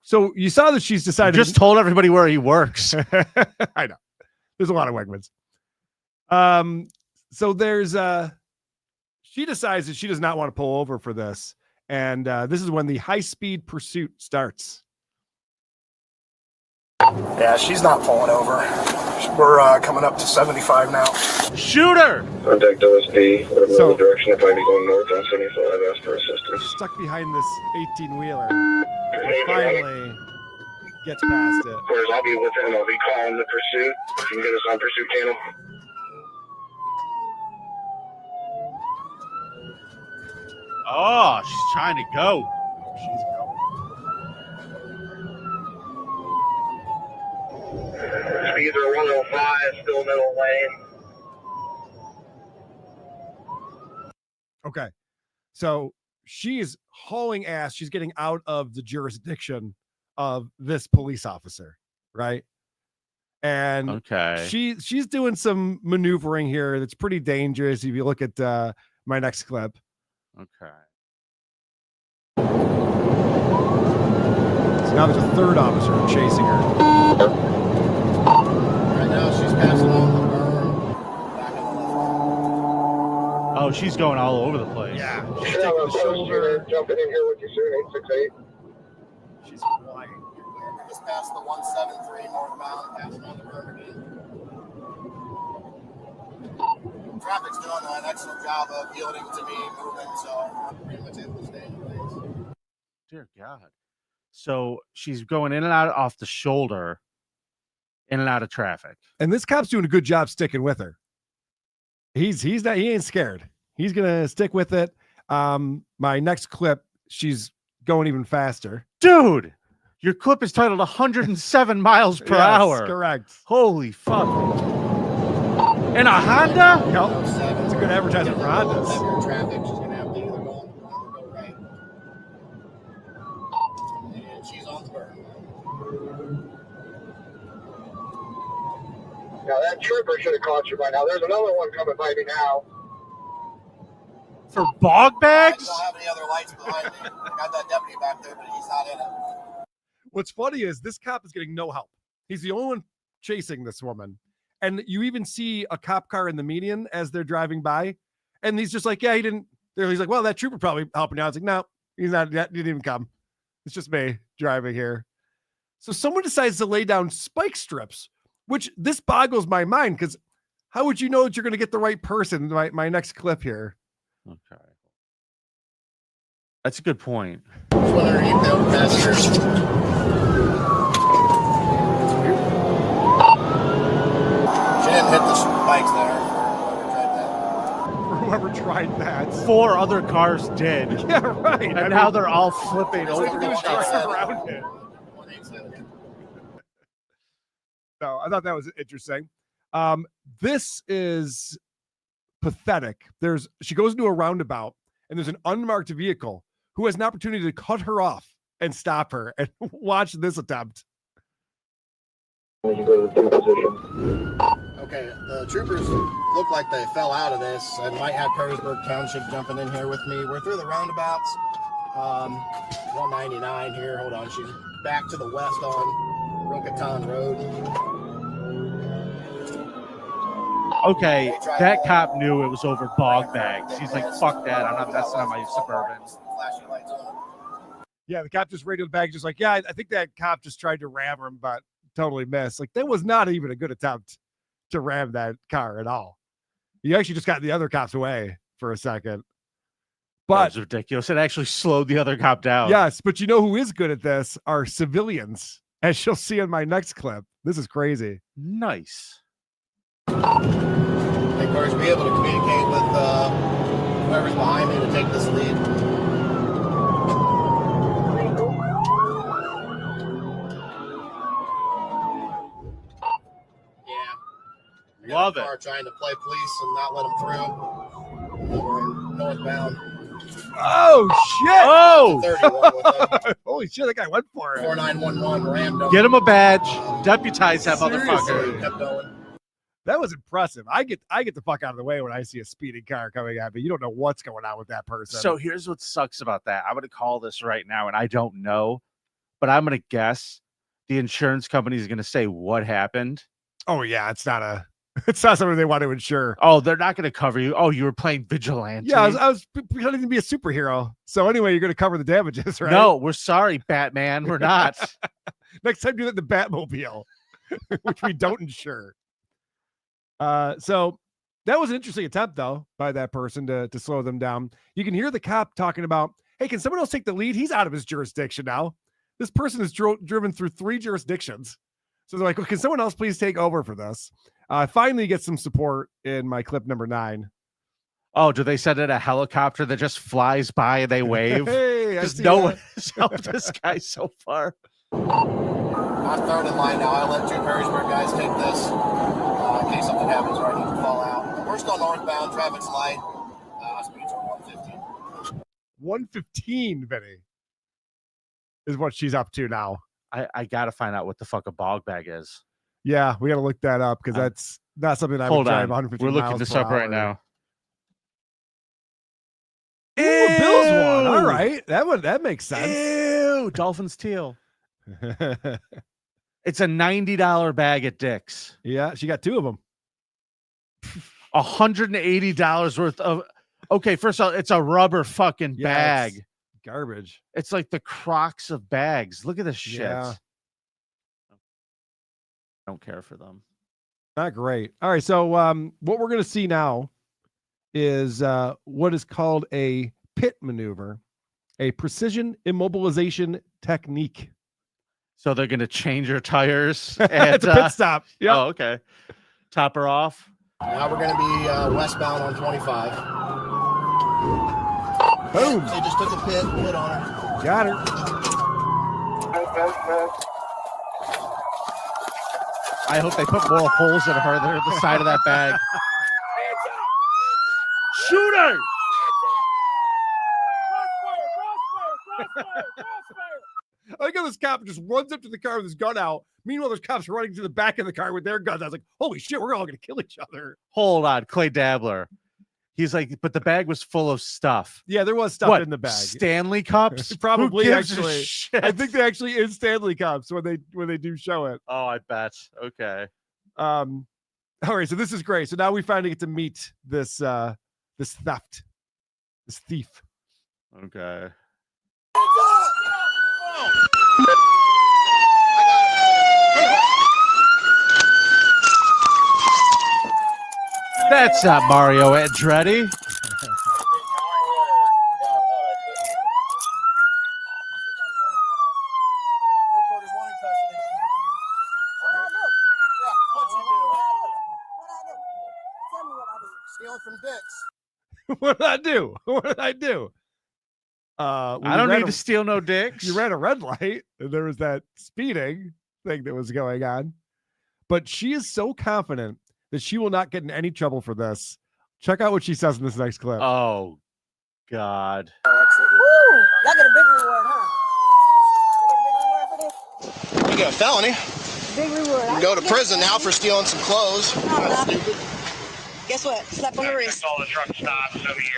So you saw that she's decided. Just told everybody where he works. I know. There's a lot of Wegmans. So there's she decides that she does not want to pull over for this. And this is when the high-speed pursuit starts. Yeah, she's not pulling over. We're coming up to 75 now. Shoot her! Contact OSP. So, Direction if I be going north on 75. Ask for assistance. Stuck behind this 18-wheeler. Finally gets past it. Of course, I'll be with him. I'll be calling the pursuit. If you can get us on pursuit channel. Oh, she's trying to go. She's going. Speeds are 105, still middle lane. Okay. So she is hauling ass. She's getting out of the jurisdiction of this police officer, right? And okay, she's doing some maneuvering here that's pretty dangerous. If you look at my next clip. Okay. So now there's a third officer chasing her. Right now, she's passing on the berm. Oh, she's going all over the place. Yeah. She's taking the shoulder. Jumping in here with you soon, 868. She's flying. Just past the 173 northbound, passing on the berm again. Traffic's doing an excellent job of yielding to me moving, so I'm pretty much able to stay in place. Dear God. So she's going in and out off the shoulder, in and out of traffic. And this cop's doing a good job sticking with her. He ain't scared. He's gonna stick with it. My next clip, she's going even faster. Dude, your clip is titled 107 miles per hour. Correct. Holy fuck. In a Honda? Yep. It's a good advertisement for Hondas. Heavier traffic, she's gonna have to either go on or go right. And she's on the berm. Now that trooper should have caught you by now. There's another one coming by me now. For bog bags? I don't have any other lights behind me. I got that deputy back there, but he's not in it. What's funny is this cop is getting no help. He's the only one chasing this woman. And you even see a cop car in the median as they're driving by. And he's just like, yeah, he didn't. He's like, well, that trooper probably helping out. It's like, no, he's not. He didn't even come. It's just me driving here. So someone decides to lay down spike strips, which this boggles my mind because how would you know that you're going to get the right person? My next clip here. Okay. That's a good point. Just underneath the passenger. She didn't hit the spikes there For whoever tried that. 4 other cars did. Yeah, right. And now they're all flipping over each other. Around it. No, I thought that was interesting. This is pathetic. She goes into a roundabout and there's an unmarked vehicle who has an opportunity to cut her off and stop her. And watch this attempt. You go to the position. Okay, the troopers look like they fell out of this. I might have Perrysburg Township jumping in here with me. We're through the roundabouts. 199 here. Hold on. She's back to the west on Rocaton Road. Okay, that cop knew it was over bog bags. He's like, fuck that. I'm not messing on my Suburban. Flashing lights on. Yeah, the cop just radioed back, just like, yeah, I think that cop just tried to ram him, but totally missed. Like, that was not even a good attempt to ram that car at all. You actually just got the other cops away for a second. But That's ridiculous. It actually slowed the other cop down. yes, but you know who is good at this are civilians, as you'll see in my next clip. This is crazy. Nice. Hey, Corey, be able to communicate with whoever's behind me to take this lead. Yeah. Love car trying to play police and not let them through. We're in northbound. Oh, shit. Oh! 31 with them. Holy shit, that guy went for it. 4911 rammed him. Get him a badge. Deputize that motherfucker. Kept going. That was impressive. I get the fuck out of the way when I see a speeding car coming at me. You don't know what's going on with that person. So here's what sucks about that. I'm going to call this right now, and I don't know, but I'm going to guess the insurance company is going to say what happened. Oh, yeah, it's not something they want to insure. Oh, they're not going to cover you. Oh, you were playing vigilante. Yeah, I was pretending to be a superhero. So anyway, you're going to cover the damages, right? No, we're sorry, Batman. We're not. Next time, do that in the Batmobile, which we don't insure. So that was an interesting attempt, though, by that person to slow them down. You can hear the cop talking about, hey, can someone else take the lead? He's out of his jurisdiction now. This person is driven through 3 jurisdictions. So they're like, well, can someone else please take over for this? Finally get some support in my clip number 9. Oh, do they send in a helicopter that just flies by and they wave? Hey, because no one has helped this guy so far. I'm third in line now. I'll let 2 Perrysburg guys take this in case something happens or I need to fall out. We're still northbound, traffic's light. Speeds are 115. 115, Vinny, is what she's up to now. I got to find out what the fuck a bog bag is. Yeah, we got to look that up because that's not something I would drive 150 We're looking miles this per up right hour. now. Ooh, a Bills one. All right. That makes sense. Ew, Dolphins teal. It's a $90 bag at Dick's. Yeah, she got 2 of them. $180 worth of. Okay, first of all, it's a rubber fucking bag. It's garbage. It's like the Crocs of bags. Look at this shit. Yeah. I don't care for them. Not great. All right. So what we're going to see now is what is called a pit maneuver, a precision immobilization technique. So they're going to change your tires It's a pit stop. Yeah. Oh, okay. Top her off. Now we're going to be westbound on 25. Boom. They just took a pit on her. Got her. I hope they put more holes in her than the side of that bag. Shoot her! I like how this cop just runs up to the car with his gun out. Meanwhile, there's cops running to the back of the car with their guns. I was like, holy shit, we're all going to kill each other. Hold on, Clay Dabbler. He's like, but the bag was full of stuff. Yeah, there was stuff in the bag. Stanley cups? Probably, Who gives a actually. shit? I think they actually in Stanley cups when they do show it. Oh, I bet. Okay. All right, so this is great. So now we finally get to meet this this thief. Okay. That's not Mario Andretti. Stealing from Dick's. What did I do? What did I do? Well, I don't need to steal no dicks. You ran a red light, and there was that speeding thing that was going on. But she is so confident that she will not get in any trouble for this. Check out what she says in this next clip. Oh, God. Woo! Y'all get a big reward, huh? You get a felony. Big reward. You go to prison now for stealing some clothes. That's stupid. Guess what? Slap on the wrist.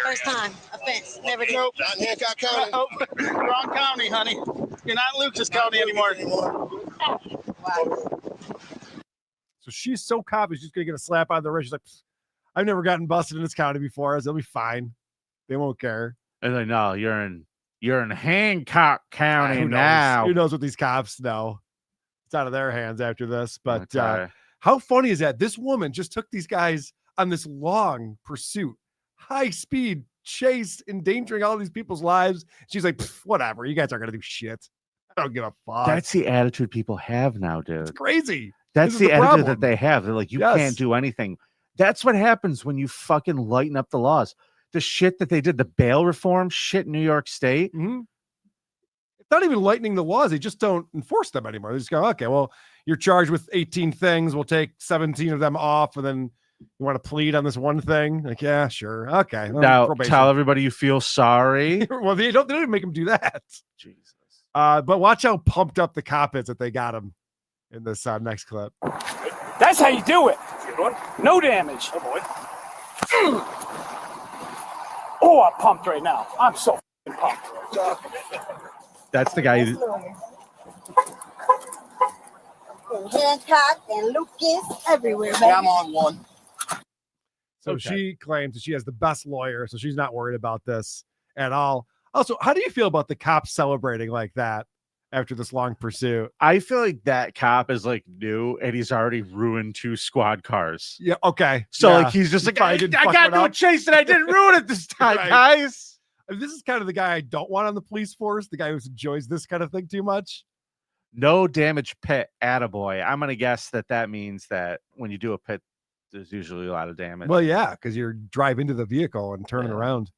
First time. Offense. Never did. Nope, not in Hancock County. Nope. Wrong county, honey. You're not in Lucas County anymore. Wow. So she's so confident she's going to get a slap on the wrist. She's like, I've never gotten busted in this county before. They'll be fine. They won't care. And like, no, you're in You're in Hancock County Who knows? now. Who knows what these cops know? It's out of their hands after this. But Okay. how funny is that? This woman just took these guys on this long pursuit, high speed chase, endangering all these people's lives. She's like, whatever. You guys aren't going to do shit. I don't give a fuck. That's the attitude people have now, dude. It's crazy. That's This is the attitude problem. that they have. They're like, you Yes. can't do anything. That's what happens when you fucking lighten up the laws. The shit that they did, the bail reform shit in New York State. Mm-hmm. It's not even lightening the laws. They just don't enforce them anymore. They just go, okay, well, you're charged with 18 things. We'll take 17 of them off. And then you want to plead on this one thing? Like, yeah, sure. Okay. Well, Now probation. tell everybody you feel sorry. Well, they don't even make them do that. Jesus. But watch how pumped up the cop is that they got him in this next clip. That's how you do it. No damage. Oh boy. Oh, I'm pumped right now. I'm so pumped. That's the guy who, Hancock and Lucas everywhere, baby. Yeah, I'm on one. So she claims that she has the best lawyer, so she's not worried about this at all. Also, how do you feel about the cops celebrating like that after this long pursuit? I feel like that cop is like new and he's already ruined 2 squad cars. Yeah, okay. So Yeah. like he's just like, I didn't fuck got one no up. chase and I didn't ruin it this time, Right. guys. This is kind of the guy I don't want on the police force, the guy who enjoys this kind of thing too much. No damage pit, attaboy. I'm gonna guess that means that when you do a pit, there's usually a lot of damage. Well, yeah, because you're drive into the vehicle and turning around.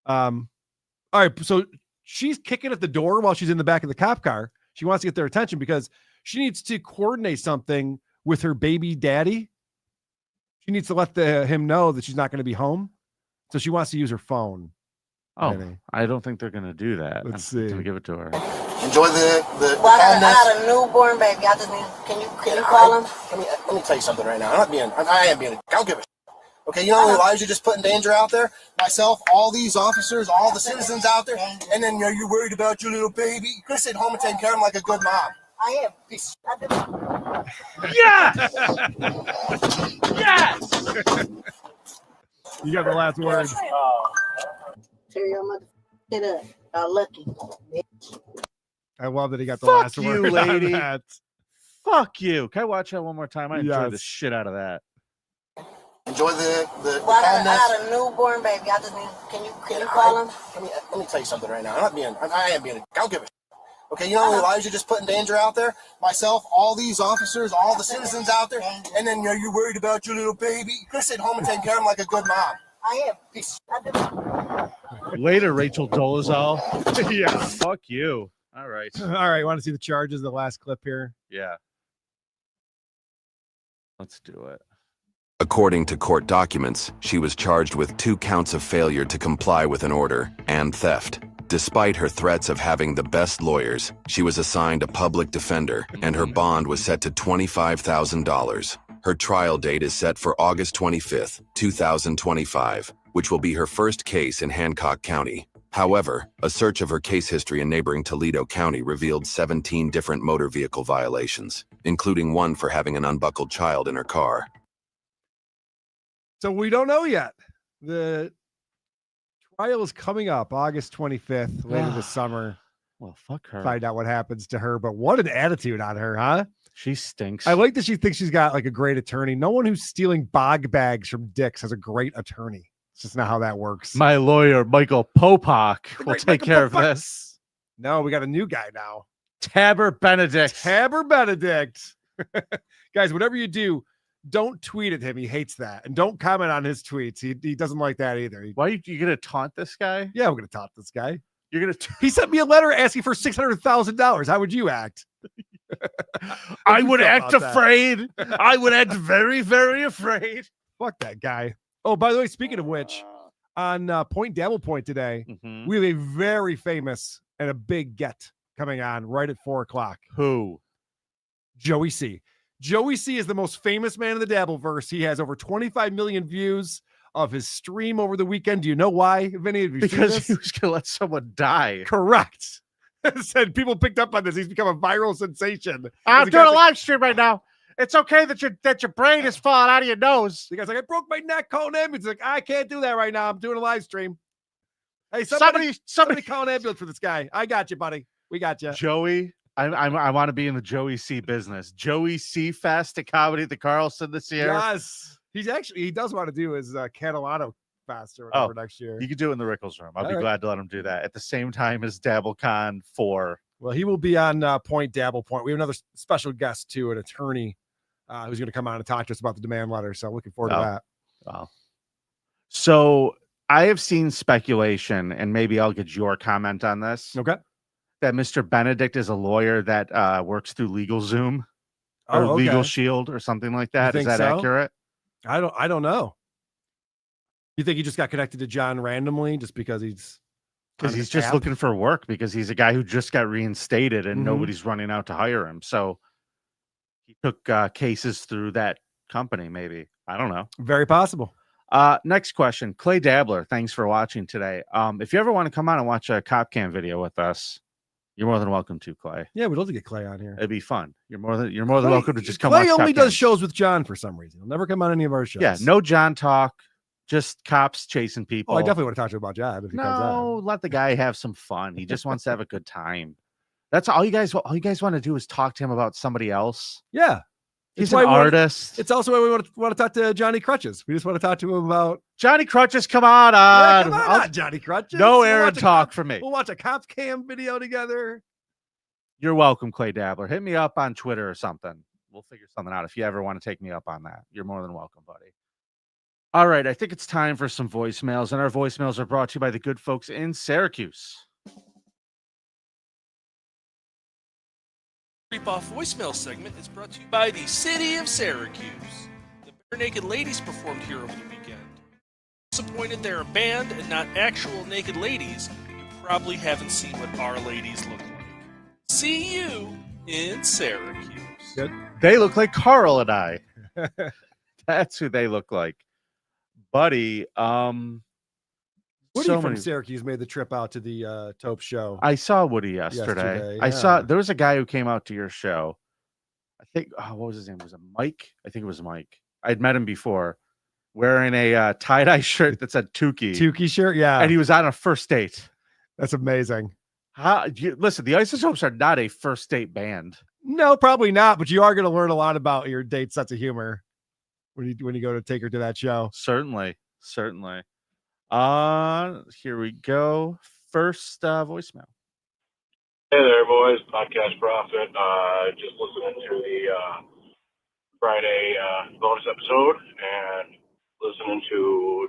All right, so she's kicking at the door while she's in the back of the cop car. She wants to get their attention because she needs to coordinate something with her baby daddy. She needs to let him know that she's not going to be home. So she wants to use her phone. Oh, Vinny. I don't think they're gonna do that. Let's I'm see. gonna give it to her. Enjoy the Well, I calmness. got a newborn baby. I just need. Can you call him? Let me tell you something right now. I am being. I don't give a. Okay, you know how many lives you just put in danger out there? Myself, all these officers, all the citizens out there, and then you're worried about your little baby. You could have stayed home and taken care of him like a good mom. I am. Peace. Yes! Yes! You got the last word. Tear your mother it up. Lucky. I love that he got the Fuck last you, word. on lady. that. Fuck you. Can I watch that one more time? I enjoyed the Yes. shit out of that. Enjoy the Well, I calmness. got a newborn baby. I just need. Can you call him? Let me tell you something right now. I am being. I don't give a. Okay, you know how many lives you just put in danger out there? Myself, all these officers, all the citizens out there, and then you're worried about your little baby. You could have stayed home and taken care of him like a good mom. I am. Peace. Later, Rachel Dolezal. Yeah. Fuck you. All right. All right, want to see the charges? The last clip here. Yeah. Let's do it. According to court documents, she was charged with 2 counts of failure to comply with an order and theft. Despite her threats of having the best lawyers, she was assigned a public defender, and her bond was set to $25,000. Her trial date is set for August 25th, 2025, which will be her first case in Hancock County. However, a search of her case history in neighboring Toledo County revealed 17 different motor vehicle violations, including one for having an unbuckled child in her car. So we don't know yet. The trial is coming up August 25th, later this summer. Well, fuck her. Find out what happens to her. But what an attitude on her, huh? She stinks. I like that she thinks she's got like a great attorney. No one who's stealing bog bags from Dick's has a great attorney. It's just not how that works. My lawyer, Michael Popak, will Right, take Michael care of Popak. this. No, we got a new guy now. Tabor Benedict. Tabor Benedict. Guys, whatever you do, don't tweet at him. He hates that. And don't comment on his tweets. He doesn't like that either. Why are you going to taunt this guy? Yeah, we're going to taunt this guy. You're going to. He sent me a letter asking for $600,000. How would you act? I would act about that? afraid. I would act very, very afraid. Fuck that guy. Oh, by the way, speaking of which, on Point Dabble Point today, Mhm. we have a very famous and a big get coming on right at 4:00. Who? Joey C. Joey C is the most famous man in the Dabbleverse. He has over 25 million views of his stream over the weekend. Do you know why, Vinny? Have you seen Because this? he was going to let someone die. Correct. Said people picked up on this. He's become a viral sensation. I'm The doing a guy's like- live stream right now. It's okay that your brain is falling out of your nose. The guy's like, I broke my neck calling ambulance. He's like, I can't do that right now. I'm doing a live stream. Hey, somebody call an ambulance for this guy. I got you, buddy. We got you. Joey, I want to be in the Joey C business. Joey C Fest at Comedy at the Carlson this year. Yes. He does want to do his Catalano Fest or whatever next year. You could do it in the Rickles room. I'll be glad to let him do that at the same time as DabbleCon 4. Well, he will be on Point Dabble Point. We have another special guest too, an attorney who's going to come on and talk to us about the demand letter. So looking forward to that. Wow. So I have seen speculation, and maybe I'll get your comment on this. Okay. That Mr. Benedict is a lawyer that works through LegalZoom or Legal Shield or something like that. Is that accurate? I don't know. You think he just got connected to John randomly just because he's just looking for work because he's a guy who just got reinstated and nobody's running out to hire him. So he took cases through that company, maybe. I don't know. Very possible. Next question. Clay Dabbler, thanks for watching today. If you ever want to come on and watch a cop cam video with us, you're more than welcome to, Clay. Yeah, we'd love to get Clay on here. It'd be fun. You're more than welcome to just come. Clay watch only cop does cams. shows with John for some reason. He'll never come on any of our shows. Yeah, no John talk. Just cops chasing people. Oh, I definitely want to talk to him about John if he comes on. Let the guy have some fun. He just wants to have a good time. That's all you guys want to do is talk to him about somebody else. Yeah. He's an artist. It's also why we want to talk to Johnny Crutches. We just want to talk to him about Johnny Crutches. Come on, yeah, come on, Johnny Crutches. No Aaron talk for me. We'll watch a cops cam video together. You're welcome, Clay Dabbler. Hit me up on Twitter or something. We'll figure something out. If you ever want to take me up on that, you're more than welcome, buddy. All right, I think it's time for some voicemails, and our voicemails are brought to you by the good folks in Syracuse. Creep Off voicemail segment is brought to you by the City of Syracuse. The Bare Naked Ladies performed here over the weekend. Disappointed they're a band and not actual naked ladies, you probably haven't seen what our ladies look like. See you in Syracuse. Good. They look like Carl and I. That's who they look like. Buddy, Woody from Syracuse made the trip out to the Taupe show. I saw Woody yesterday. Yeah. I saw there was a guy who came out to your show. I think what was his name? Was it Mike? I think it was Mike. I'd met him before, wearing a tie-dye shirt that said Tukey. Tukey shirt, yeah. And he was on a first date. That's amazing. Listen, the Isotopes are not a first date band. No, probably not. But you are going to learn a lot about your date's sense of humor when you go to take her to that show. Certainly. Here we go. First voicemail. Hey there, boys. Podcast Prophet. Just listening to the Friday bonus episode and listening to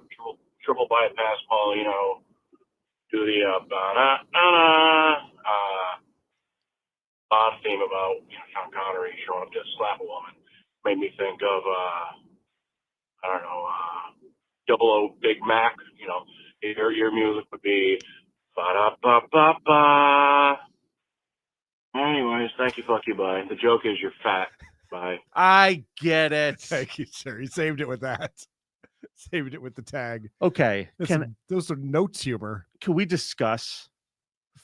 triple bypass Paulino do the odd theme about Sean Connery showing up to slap a woman. Made me think of Double O Big Mac. Your music would be ba-da-ba-ba-ba. Anyways, thank you, fuck you, bye. The joke is you're fat. Bye. I get it. Thank you, sir. He saved it with that. Saved it with the tag. Okay. Those are notes humor. Can we discuss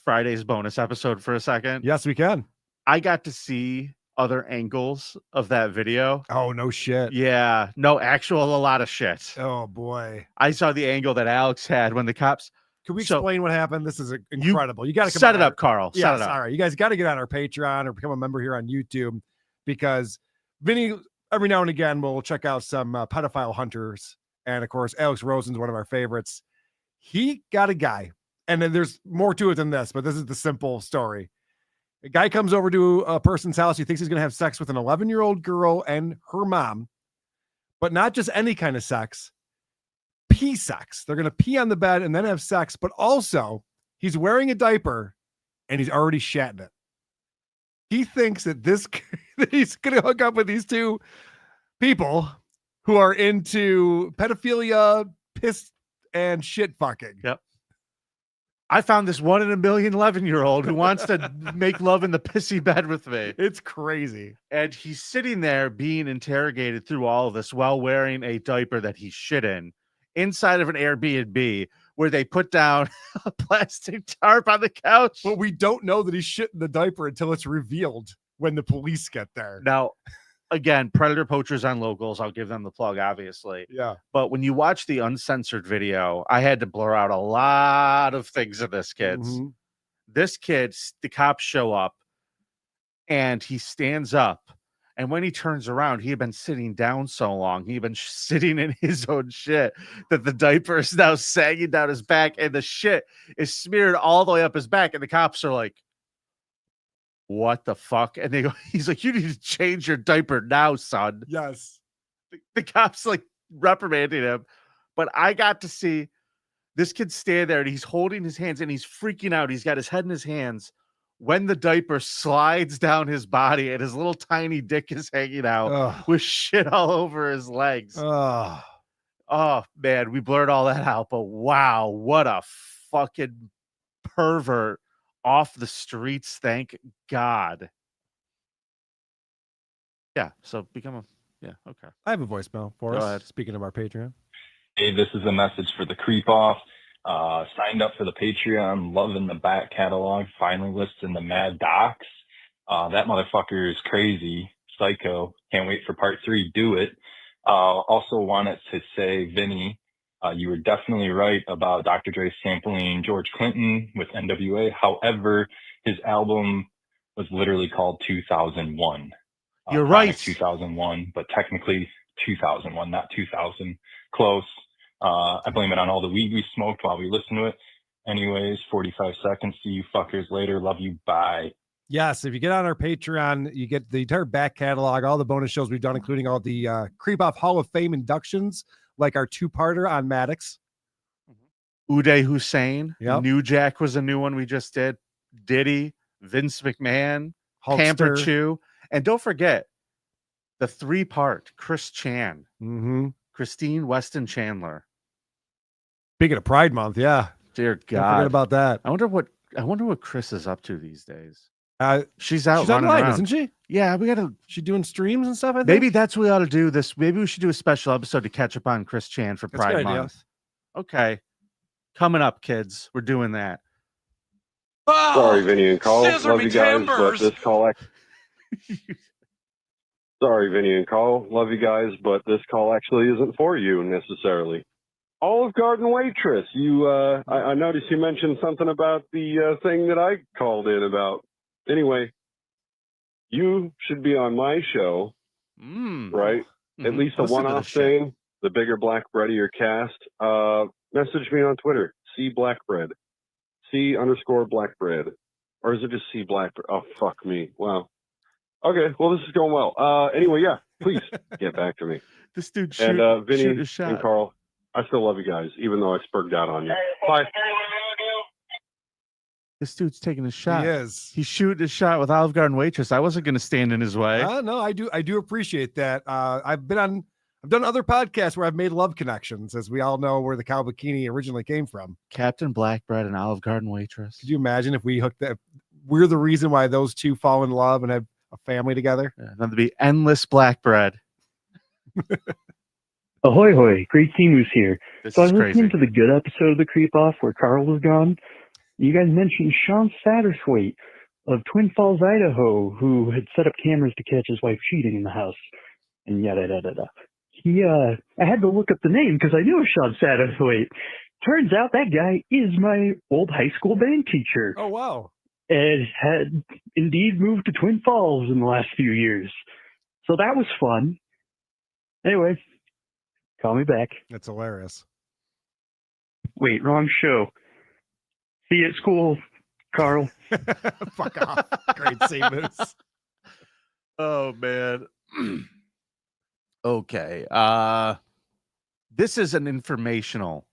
Friday's bonus episode for a second? Yes, we can. I got to see other angles of that video. Oh, no shit. Yeah. No, a lot of shit. Oh, boy. I saw the angle that Alex had when the cops... Can we explain what happened? This is incredible. You got to set it up, Carl. Yes, set it up. All right. You guys got to get on our Patreon or become a member here on YouTube because Vinny, every now and again, will check out some pedophile hunters. And of course, Alex Rosen's one of our favorites. He got a guy, and then there's more to it than this, but this is the simple story. A guy comes over to a person's house. He thinks he's going to have sex with an 11-year-old girl and her mom, but not just any kind of sex. Pee sex. They're going to pee on the bed and then have sex, but also he's wearing a diaper and he's already shatting it. He thinks that that he's going to hook up with these two people who are into pedophilia, piss, and shit fucking. Yep. I found this 1 in a million 11-year-old who wants to make love in the pissy bed with me. It's crazy. And he's sitting there being interrogated through all of this while wearing a diaper that he shit in inside of an Airbnb where they put down a plastic tarp on the couch. But we don't know that he's shit in the diaper until it's revealed when the police get there. Now, again, Predator Poachers on Locals. I'll give them the plug, obviously. Yeah. But when you watch the uncensored video, I had to blur out a lot of things of this kid's. Mhm. This kid, the cops show up and he stands up. And when he turns around, he had been sitting down so long. He had been sitting in his own shit that the diaper is now sagging down his back and the shit is smeared all the way up his back. And the cops are like, what the fuck? And they go, he's like, you need to change your diaper now, son. Yes. The cops like reprimanding him. But I got to see this kid stand there and he's holding his hands and he's freaking out. He's got his head in his hands when the diaper slides down his body and his little tiny dick is hanging out with shit all over his legs. Oh, man, we blurred all that out. But wow, what a fucking pervert off the streets. Thank God. Yeah, so become a, yeah, okay. I have a voicemail for Go us. ahead. Speaking of our Patreon. Hey, this is a message for the Creep Off. Signed up for the Patreon, loving the back catalog, finalists in the Mad Docs. That motherfucker is crazy, psycho. Can't wait for part 3. Do it. Also wanted to say, Vinny, you were definitely right about Dr. Dre sampling George Clinton with NWA. However, his album was literally called 2001. You're right. 2001, but technically 2001, not 2000. Close. I blame it on all the weed we smoked while we listened to it. Anyways, 45 seconds. See you fuckers later. Love you. Bye. Yes, if you get on our Patreon, you get the entire back catalog, all the bonus shows we've done, including all the Creep Off Hall of Fame inductions, like our 2-parter on Maddox. Uday Hussein. Yep. New Jack was a new one we just did. Diddy, Vince McMahon, Hulkster. Camper Chew. And don't forget the 3-part Chris Chan. Christine Weston Chandler. Speaking of Pride Month, yeah. Dear God. Don't forget about that. I wonder what Chris is up to these days. She's She's out running online, around. isn't she? Yeah, we gotta. She doing streams and stuff. I think? Maybe that's what we ought to do. Maybe we should do a special episode to catch up on Chris Chan for That's a Pride good idea. Month. Okay, coming up, kids. We're doing that. Sorry, Vinny and Carl. scissor Love me you guys, but timbers. this call. Sorry, Vinny and Carl. Love you guys, but this call actually isn't for you necessarily. Olive Garden waitress. You, I noticed you mentioned something about the thing that I called in about. Anyway, you should be on my show, right? At least a Listen to one-off this shit. thing. The bigger Black Bread of your cast. Message me on Twitter. C_Blackbread. C_Blackbread. Or is it just C Black? Oh, fuck me. Wow. Okay, well, this is going well. Anyway, yeah, please get back to me. This dude and Vinny shoot a shot. and Carl, I still love you guys, even though I spurred out on you. Bye. This dude's taking a shot. He is. He's shooting a shot with Olive Garden waitress. I wasn't going to stand in his way. No, I do appreciate that. I've done other podcasts where I've made love connections, as we all know where the cow bikini originally came from. Captain Blackbread and Olive Garden waitress. Could you imagine if we hooked that? We're the reason why those two fall in love and have a family together. Yeah, there'd be endless black bread. Ahoy hoy, Great Team Moose here. This So I is was listening crazy. to the good episode of the Creep Off where Carl was gone. You guys mentioned Sean Satterthwaite of Twin Falls, Idaho, who had set up cameras to catch his wife cheating in the house. And yada da da da. I had to look up the name because I knew it was Sean Satterthwaite. Turns out that guy is my old high school band teacher. Oh wow. And had indeed moved to Twin Falls in the last few years. So that was fun. Anyway, call me back. That's hilarious. Wait, wrong show. See you at school, Carl. Fuck off. Great Team Moose. Oh man. Okay. This is an informational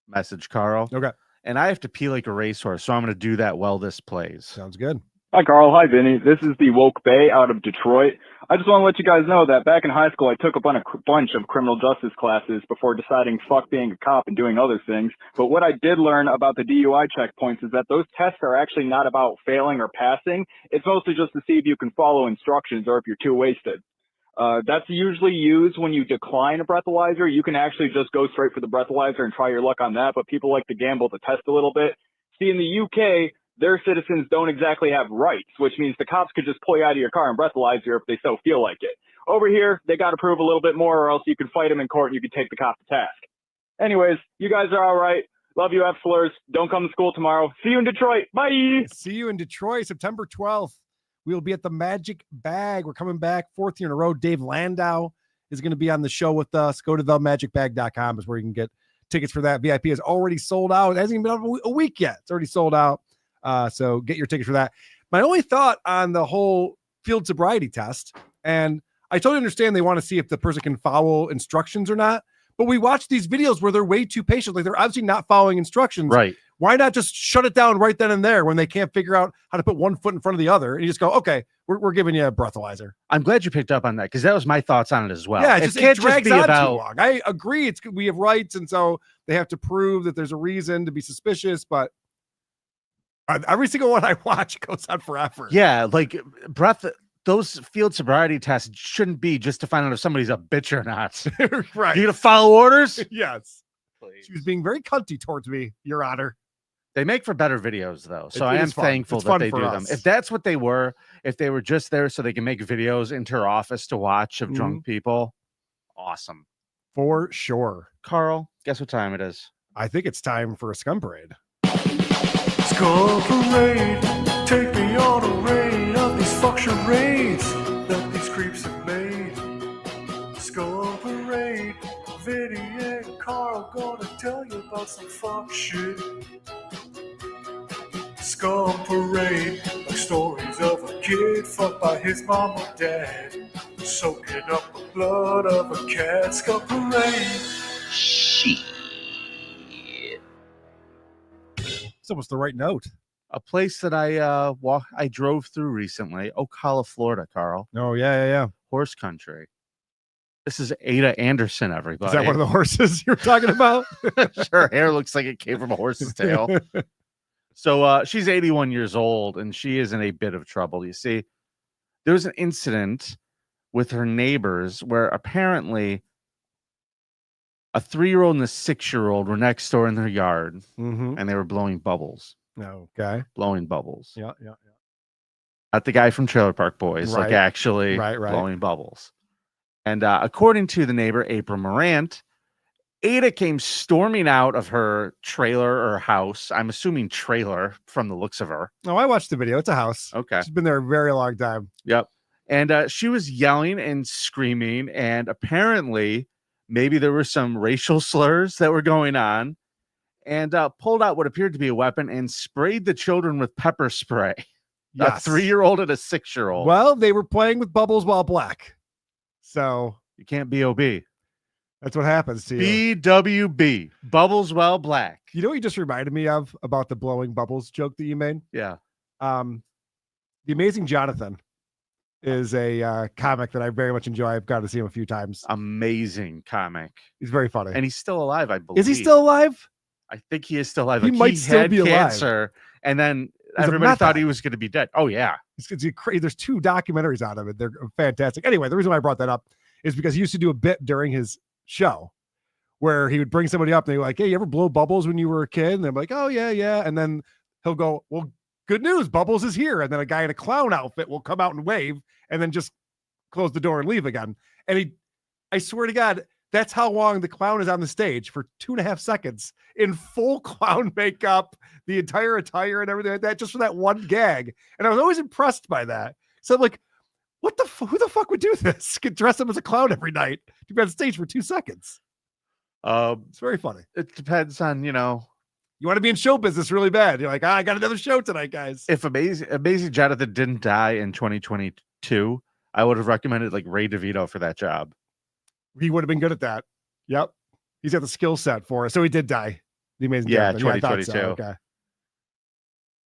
message, Carl. Okay. And I have to pee like a racehorse, so I'm going to do that while this plays. Sounds good. Hi, Carl. Hi, Vinny. This is the Woke Bay out of Detroit. I just want to let you guys know that back in high school, I took up on a bunch of criminal justice classes before deciding fuck being a cop and doing other things. But what I did learn about the DUI checkpoints is that those tests are actually not about failing or passing. It's mostly just to see if you can follow instructions or if you're too wasted. That's usually used when you decline a breathalyzer. You can actually just go straight for the breathalyzer and try your luck on that, but people like to gamble to test a little bit. See, in the UK, their citizens don't exactly have rights, which means the cops could just pull you out of your car and breathalyze you if they so feel like it. Over here, they got to prove a little bit more, or else you can fight them in court and you can take the cop to task. Anyways, you guys are all right. Love you, Epsilers. Don't come to school tomorrow. See you in Detroit. Bye. See you in Detroit, September 12th. We will be at the Magic Bag. We're coming back 4th year in a row. Dave Landau is going to be on the show with us. Go to themagicbag.com is where you can get tickets for that. VIP is already sold out. It hasn't even been up a week yet. It's already sold out. So get your tickets for that. My only thought on the whole field sobriety test, and I totally understand they want to see if the person can follow instructions or not. But we watch these videos where they're way too patient. Like, they're obviously not following instructions. Right. Why not just shut it down right then and there when they can't figure out how to put one foot in front of the other? And you just go, okay, we're giving you a breathalyzer. I'm glad you picked up on that, because that was my thoughts on it as well. Yeah, it just, can't it just drags be on about. too long. I agree. We have rights, and so they have to prove that there's a reason to be suspicious. But every single one I watch goes on forever. Yeah, like those field sobriety tests shouldn't be just to find out if somebody's a bitch or not. Right. You gonna follow orders? Yes. Please. She was being very cunty towards me, Your Honor. They make for better videos, though, so It I am is fun. thankful It's that fun they for do them. us. If that's what they were, if they were just there so they can make videos into her office to watch of drunk people, awesome. For sure. Carl, guess what time it is? I think it's time for a Scum Parade. Scum Parade, take me on a raid of these fuck charades that these creeps have made. Scum Parade, Vinnie and Karl gonna tell you about some fuck shit. Scum Parade, like stories of a kid fucked by his mom or dad, soaking up the blood of a cat. Scum Parade. Shit. It's almost the right note. A place that I drove through recently, Ocala, Florida, Carl. Oh, yeah. Horse country. This is Ada Anderson, everybody. Is that one of the horses you're talking about? Her hair looks like it came from a horse's tail. So she's 81 years old, and she is in a bit of trouble. You see, there was an incident with her neighbors where apparently a 3-year-old and a 6-year-old were next door in their yard, and they were blowing bubbles. Okay. Blowing bubbles. Yeah. Not the guy from Trailer Park Boys, like Right. actually Right. blowing bubbles. And according to the neighbor, April Morant, Ada came storming out of her trailer or house. I'm assuming trailer from the looks of her. No, I watched the video. It's a house. Okay. She's been there a very long time. Yep. And she was yelling and screaming, and apparently maybe there were some racial slurs that were going on, and pulled out what appeared to be a weapon and sprayed the children with pepper spray. Yes. A 3-year-old and a 6-year-old. Well, they were playing with bubbles while black. So you can't BOB. That's what happens to you. BWB. Bubbles while black. You know what you just reminded me of about the blowing bubbles joke that you made? Yeah. The Amazing Jonathan is a comic that I very much enjoy. I've got to see him a few times. Amazing comic. He's very funny. And he's still alive, I believe. Is he still alive? I think he is still alive. He might still had be alive. cancer, and then He's a everybody meth thought head. he was going to be dead. Oh, yeah. There's 2 documentaries out of it. They're fantastic. Anyway, the reason why I brought that up is because he used to do a bit during his show where he would bring somebody up and they're like, hey, you ever blow bubbles when you were a kid? And they're like, oh, yeah. And then he'll go, well, good news, Bubbles is here. And then a guy in a clown outfit will come out and wave and then just close the door and leave again. And I swear to God, that's how long the clown is on the stage, for 2.5 seconds in full clown makeup, the entire attire and everything like that, just for that one gag. And I was always impressed by that. So I'm like, who the fuck would do this? Could dress him as a clown every night to be on stage for 2 seconds. It's very funny. It depends on, you want to be in show business really bad. You're like, I got another show tonight, guys. If Amazing Jonathan didn't die in 2022, I would have recommended like Ray DeVito for that job. He would have been good at that. Yep. He's got the skill set for it. So he did die. The Amazing Yeah, Jonathan. I thought 2022. so. Okay.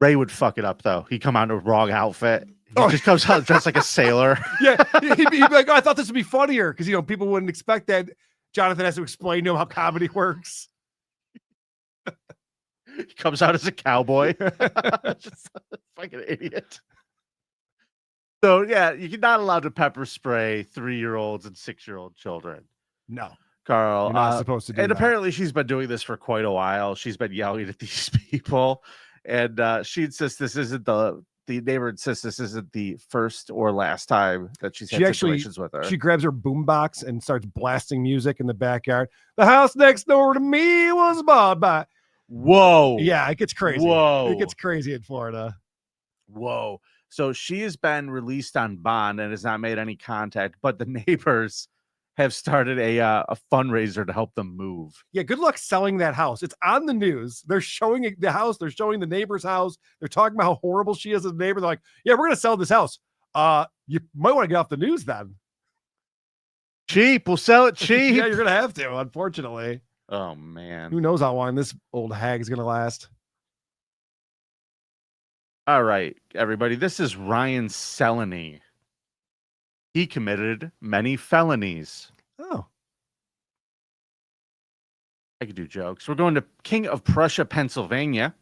Ray would fuck it up, though. He come out in a wrong outfit. He just comes out dressed like a sailor. Yeah. He'd be like, oh, I thought this would be funnier. Because, people wouldn't expect that. Jonathan has to explain to him how comedy works. He comes out as a cowboy. Just a fucking idiot. So, yeah, you're not allowed to pepper spray 3-year-olds and 6-year-old children. No. Carl. You're not supposed to do and that. apparently she's been doing this for quite a while. She's been yelling at these people. And she insists this isn't the the neighbor insists this isn't the first or last time that she's had She actually situations with her. she grabs her boombox and starts blasting music in the backyard. The house next door to me was bought by. Whoa. Yeah, it gets crazy. Whoa. It gets crazy in Florida. Whoa. So she has been released on bond and has not made any contact, but the neighbors have started a fundraiser to help them move. Yeah, good luck selling that house. It's on the news. They're showing the house. They're showing the neighbor's house. They're talking about how horrible she is as a neighbor. They're like, yeah, we're going to sell this house. You might want to get off the news then. Cheap. We'll sell it cheap. Yeah, you're going to have to, unfortunately. Oh, man. Who knows how long this old hag is going to last. All right, everybody. This is Ryan Seleny. He committed many felonies. Oh. I could do jokes. We're going to King of Prussia, Pennsylvania.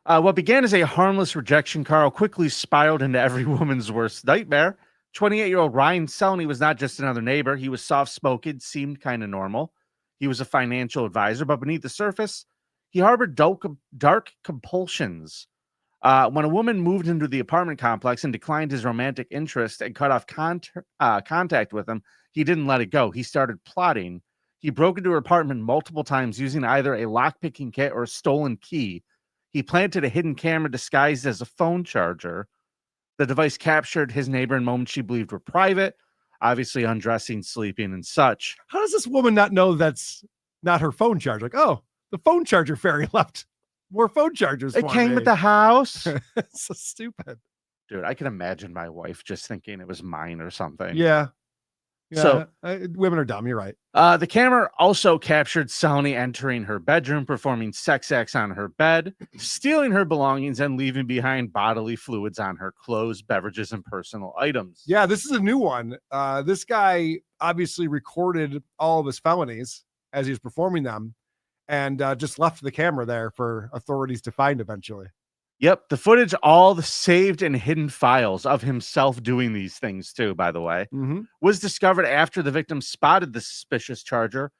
What began as a harmless rejection, Karl, quickly spiraled into every woman's worst nightmare. 28-year-old Ryan Seleny was not just another neighbor. He was soft-spoken, seemed kind of normal. He was a financial advisor, but beneath the surface, he harbored dark compulsions. When a woman moved into the apartment complex and declined his romantic interest and cut off contact with him, he didn't let it go. He started plotting. He broke into her apartment multiple times using either a lockpicking kit or a stolen key. He planted a hidden camera disguised as a phone charger. The device captured his neighbor in moments she believed were private, obviously undressing, sleeping, and such. How does this woman not know that's not her phone charger? Like, oh, the phone charger fairy left more phone chargers. It came with the house. It's so stupid. Dude, I can imagine my wife just thinking it was mine or something. Yeah. So women are dumb. You're right. The camera also captured Seleny entering her bedroom, performing sex acts on her bed, stealing her belongings, and leaving behind bodily fluids on her clothes, beverages, and personal items. Yeah, this is a new one. This guy obviously recorded all of his felonies as he was performing them and just left the camera there for authorities to find eventually. Yep, the footage, all the saved and hidden files of himself doing these things too, by the way, was discovered after the victim spotted the suspicious charger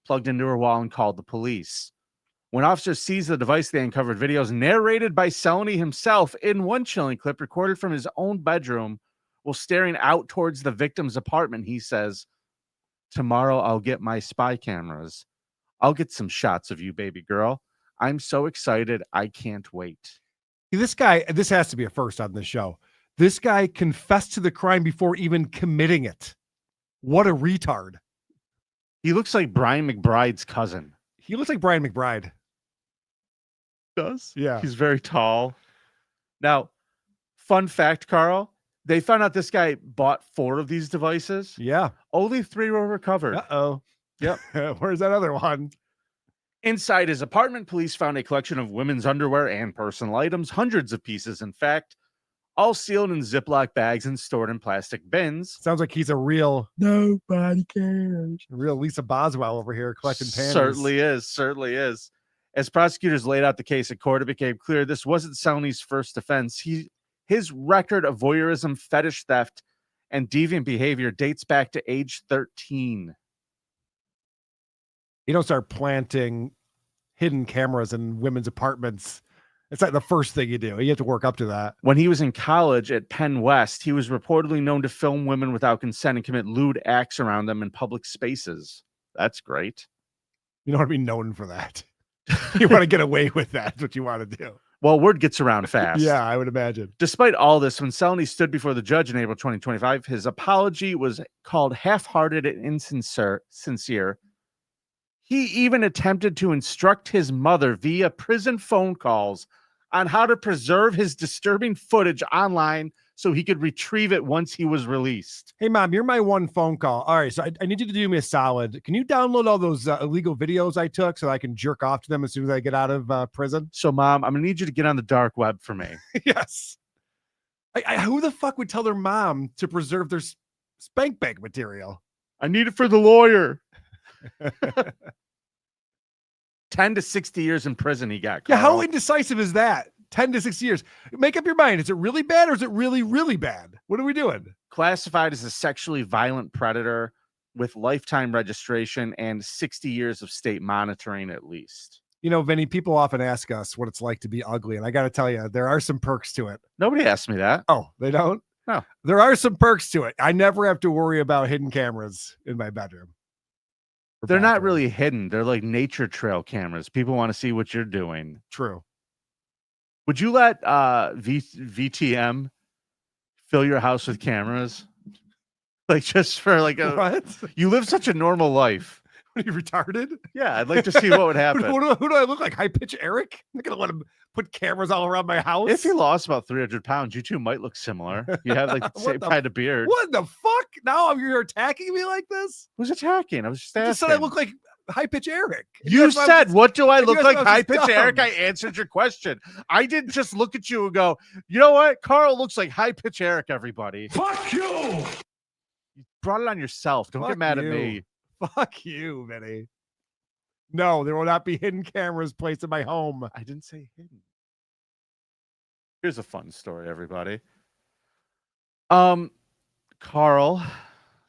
plugged into her wall and called the police. When officers seized the device, they uncovered videos narrated by Seleny himself in one chilling clip recorded from his own bedroom while staring out towards the victim's apartment. He says, "Tomorrow I'll get my spy cameras. I'll get some shots of you, baby girl. I'm so excited. I can't wait." This guy, this has to be a first on this show. This guy confessed to the crime before even committing it. What a retard. He looks like Brian McBride's cousin. He looks like Brian McBride. Does? Yeah. He's very tall. Now, fun fact, Karl, they found out this guy bought 4 of these devices. Yeah. Only 3 were recovered. Uh-oh. Yep. Where's that other one? Inside his apartment, police found a collection of women's underwear and personal items, hundreds of pieces, in fact, all sealed in Ziploc bags and stored in plastic bins. Sounds like he's a real nobody cares. Real Lisa Boswell over here collecting panties. Certainly is. As prosecutors laid out the case at court, it became clear this wasn't Seleny's first offense. His record of voyeurism, fetish theft, and deviant behavior dates back to age 13. You don't start planting hidden cameras in women's apartments. It's like the first thing you do. You have to work up to that. When he was in college at Penn West, he was reportedly known to film women without consent and commit lewd acts around them in public spaces. That's great. You don't want to be known for that. You want to get away with that. That's what you want to do. Well, word gets around fast. Yeah, I would imagine. Despite all this, when Seleny stood before the judge in April 2025, his apology was called half-hearted and insincere. He even attempted to instruct his mother via prison phone calls on how to preserve his disturbing footage online so he could retrieve it once he was released. Hey, Mom, you're my one phone call. All right, so I need you to do me a solid. Can you download all those illegal videos I took so I can jerk off to them as soon as I get out of prison? So, Mom, I'm going to need you to get on the dark web for me. Yes. Who the fuck would tell their mom to preserve their spank bank material? I need it for the lawyer. 10 to 60 years in prison he got. Yeah, Karl. how indecisive is that? 10 to 60 years. Make up your mind. Is it really bad or is it really, really bad? What are we doing? Classified as a sexually violent predator with lifetime registration and 60 years of state monitoring at least. You know, Vinny, people often ask us what it's like to be ugly, and I got to tell you, there are some perks to it. Nobody asked me that. Oh, they don't? No. There are some perks to it. I never have to worry about hidden cameras in my bedroom. They're not really hidden. They're like nature trail cameras. People want to see what you're doing. True. Would you let VTM fill your house with cameras? Like just for like a What? You live such a normal life. Are you retarded? Yeah, I'd like to see what would happen. Who do I look like? High pitch Eric? I'm not gonna let him put cameras all around my house. If you lost about 300 pounds, you two might look similar. You have like the same kind of beard. What the fuck? Now you're attacking me like this? Who's attacking? I was just asking. You just said I look like high pitch Eric. You said, what do I and you look guys like? thought I High was pitch dumb. Eric. I answered your question. I didn't just look at you and go, you know what? Carl looks like high pitch Eric, everybody. Fuck you. You brought it on yourself. Don't Fuck get mad you. at me. Fuck you, Vinny. No, there will not be hidden cameras placed in my home. I didn't say hidden. Here's a fun story, everybody. Carl,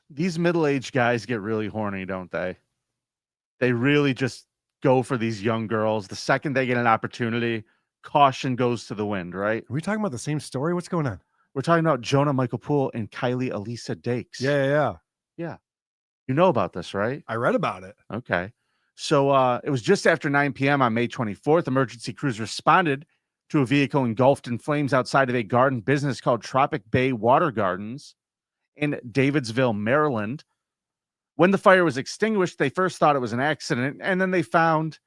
these middle-aged guys get really horny, don't they? They really just go for these young girls. The second they get an opportunity, caution goes to the wind, right? Are we talking about the same story? What's going on? We're talking about Jonah Michael Poole and Kylie Elisa Dakes. Yeah. Yeah. You know about this, right? I read about it. Okay. So it was just after 9 p.m. on May 24th. Emergency crews responded to a vehicle engulfed in flames outside of a garden business called Tropic Bay Water Gardens in Davidsville, Maryland. When the fire was extinguished, they first thought it was an accident, and then they found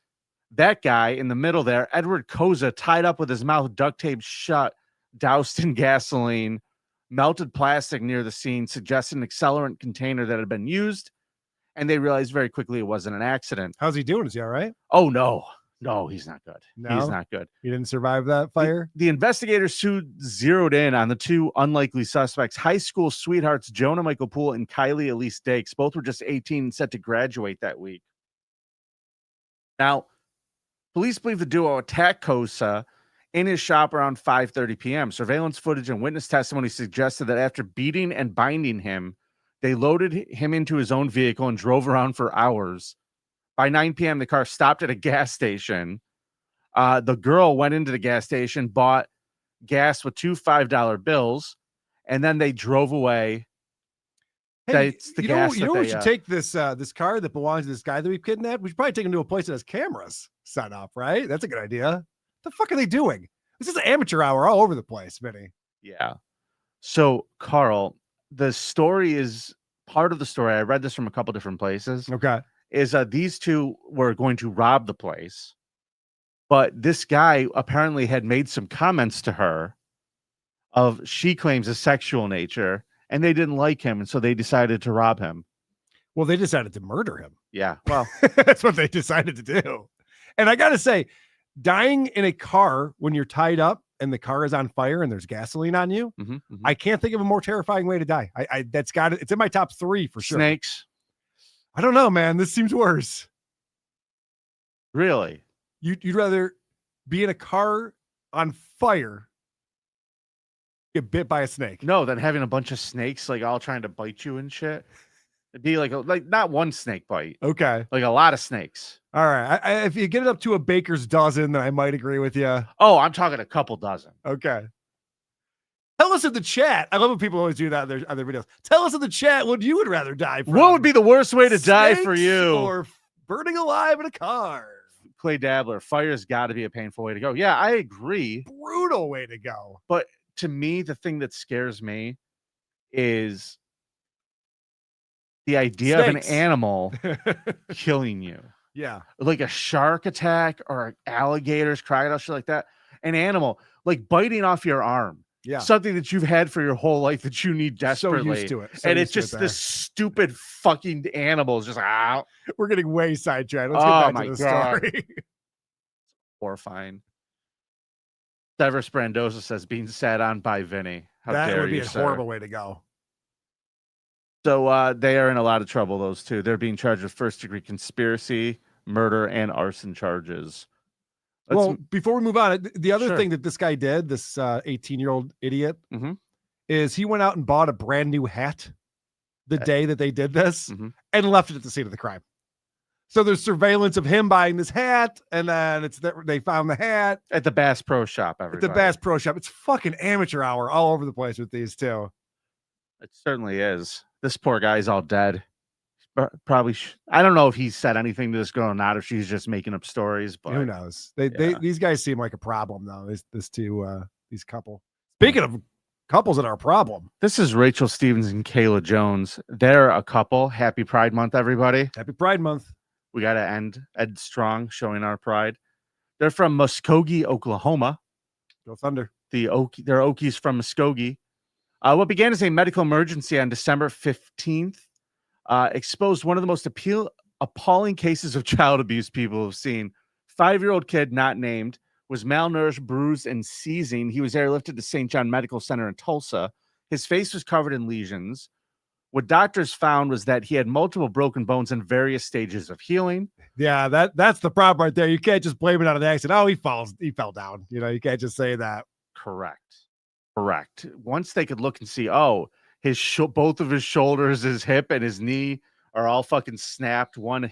that guy in the middle there, Edward Koza, tied up with his mouth duct taped shut, doused in gasoline, melted plastic near the scene, suggesting an accelerant container that had been used. And they realized very quickly it wasn't an accident. How's he doing? Is he all right? Oh, no. No, he's not good. No? He's not good. He didn't survive that fire? The investigators zeroed in on the two unlikely suspects, high school sweethearts Jonah Michael Poole and Kylie Elise Dakes. Both were just 18 and set to graduate that week. Now, police believe the duo attacked Kosa in his shop around 5:30 p.m. Surveillance footage and witness testimony suggested that after beating and binding him, they loaded him into his own vehicle and drove around for hours. By 9 p.m., the car stopped at a gas station. The girl went into the gas station, bought gas with two $5 bills, and then they drove away. Hey, That's the you gas. know we should take this this car that belongs to this guy that we've kidnapped. We should probably take him to a place that has cameras set up, right? That's a good idea. The fuck are they doing? This is amateur hour all over the place, Vinny. Yeah. So, Carl, the story is part of the story. I read this from a couple different places. Okay. Is these two were going to rob the place, but this guy apparently had made some comments to her of, she claims, a sexual nature, and they didn't like him, and so they decided to rob him. Well, they decided to murder him. Yeah, well, that's what they decided to do. And I gotta say, dying in a car when you're tied up and the car is on fire and there's gasoline on you, I can't think of a more terrifying way to die. That's got it. It's in my top 3 for sure. Snakes. I don't know, man. This seems worse. Really? You'd rather be in a car on fire, get bit by a snake? No, than having a bunch of snakes like all trying to bite you and shit. It'd be like not one snake bite. Okay. Like a lot of snakes. All right. If you get it up to a baker's dozen, then I might agree with you. Oh, I'm talking a couple dozen. Okay. Tell us in the chat. I love when people always do that on their videos. Tell us in the chat what you would rather die from. What would be the worst way to die for you? Or burning alive in a car. Clay Dabbler, fire's got to be a painful way to go. Yeah, I agree. Brutal way to go. But to me, the thing that scares me is the idea of an animal killing you. Yeah. Like a shark attack or alligators, crocodiles, shit like that. An animal like biting off your arm. Yeah. Something that you've had for your whole life that you need desperately. So used to it. So and used it's to it just there. this stupid fucking animal is just out. We're getting way sidetracked. Let's Oh get back my to the God. story. Horrifying. Severus Brandoza says being sat on by Vinny. How That dare would be you, a sir. horrible way to go. So they are in a lot of trouble, those two. They're being charged with first-degree conspiracy, murder, and arson charges. Well, before we move on, the other Sure. thing that this guy did, this 18-year-old idiot, is he went out and bought a brand new hat the day that they did this and left it at the scene of the crime. So there's surveillance of him buying this hat, and then they found the hat at the Bass Pro Shop. At the Bass Pro Shop. It's fucking amateur hour all over the place with these two. It certainly is. This poor guy's all dead. Probably. I don't know if he said anything to this girl or not, if she's just making up stories. But who knows? These guys seem like a problem though. These couple. Speaking of couples that are a problem, this is Rachel Stevens and Kayla Jones. They're a couple. Happy Pride Month, everybody. Happy Pride Month. We got to end Ed Strong showing our pride. They're from Muskogee, Oklahoma. Go Thunder. They're Okies from Muskogee. What began as a medical emergency on December 15th exposed one of the most appalling cases of child abuse people have seen. 5-year-old kid, not named, was malnourished, bruised, and seizing. He was airlifted to St. John Medical Center in Tulsa. His face was covered in lesions. What doctors found was that he had multiple broken bones in various stages of healing. Yeah, that's the problem right there. You can't just blame it on an accident. Oh, he fell down. You know, you can't just say that. Correct. Once they could look and see, both of his shoulders, his hip, and his knee are all fucking snapped. One,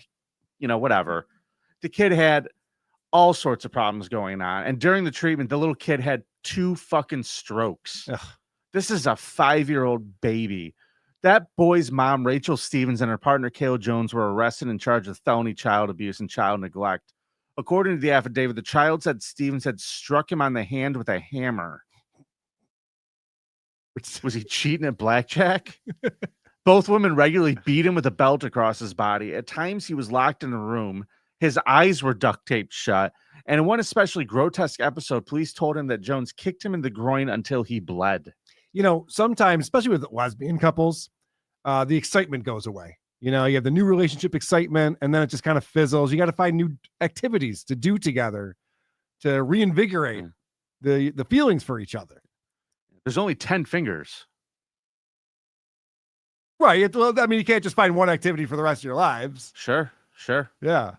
whatever. The kid had all sorts of problems going on. And during the treatment, the little kid had 2 fucking strokes. Ugh. This is a 5-year-old baby. That boy's mom, Rachel Stevens, and her partner, Kayla Jones, were arrested and charged with felony child abuse and child neglect. According to the affidavit, the child said Stevens had struck him on the hand with a hammer. Was he cheating at blackjack? Both women regularly beat him with a belt across his body. At times, he was locked in a room. His eyes were duct taped shut. And in one especially grotesque episode, police told him that Jones kicked him in the groin until he bled. Sometimes, especially with lesbian couples, the excitement goes away. You have the new relationship excitement, and then it just kind of fizzles. You got to find new activities to do together to reinvigorate the feelings for each other. There's only 10 fingers. Right. You can't just find one activity for the rest of your lives. Sure. Yeah.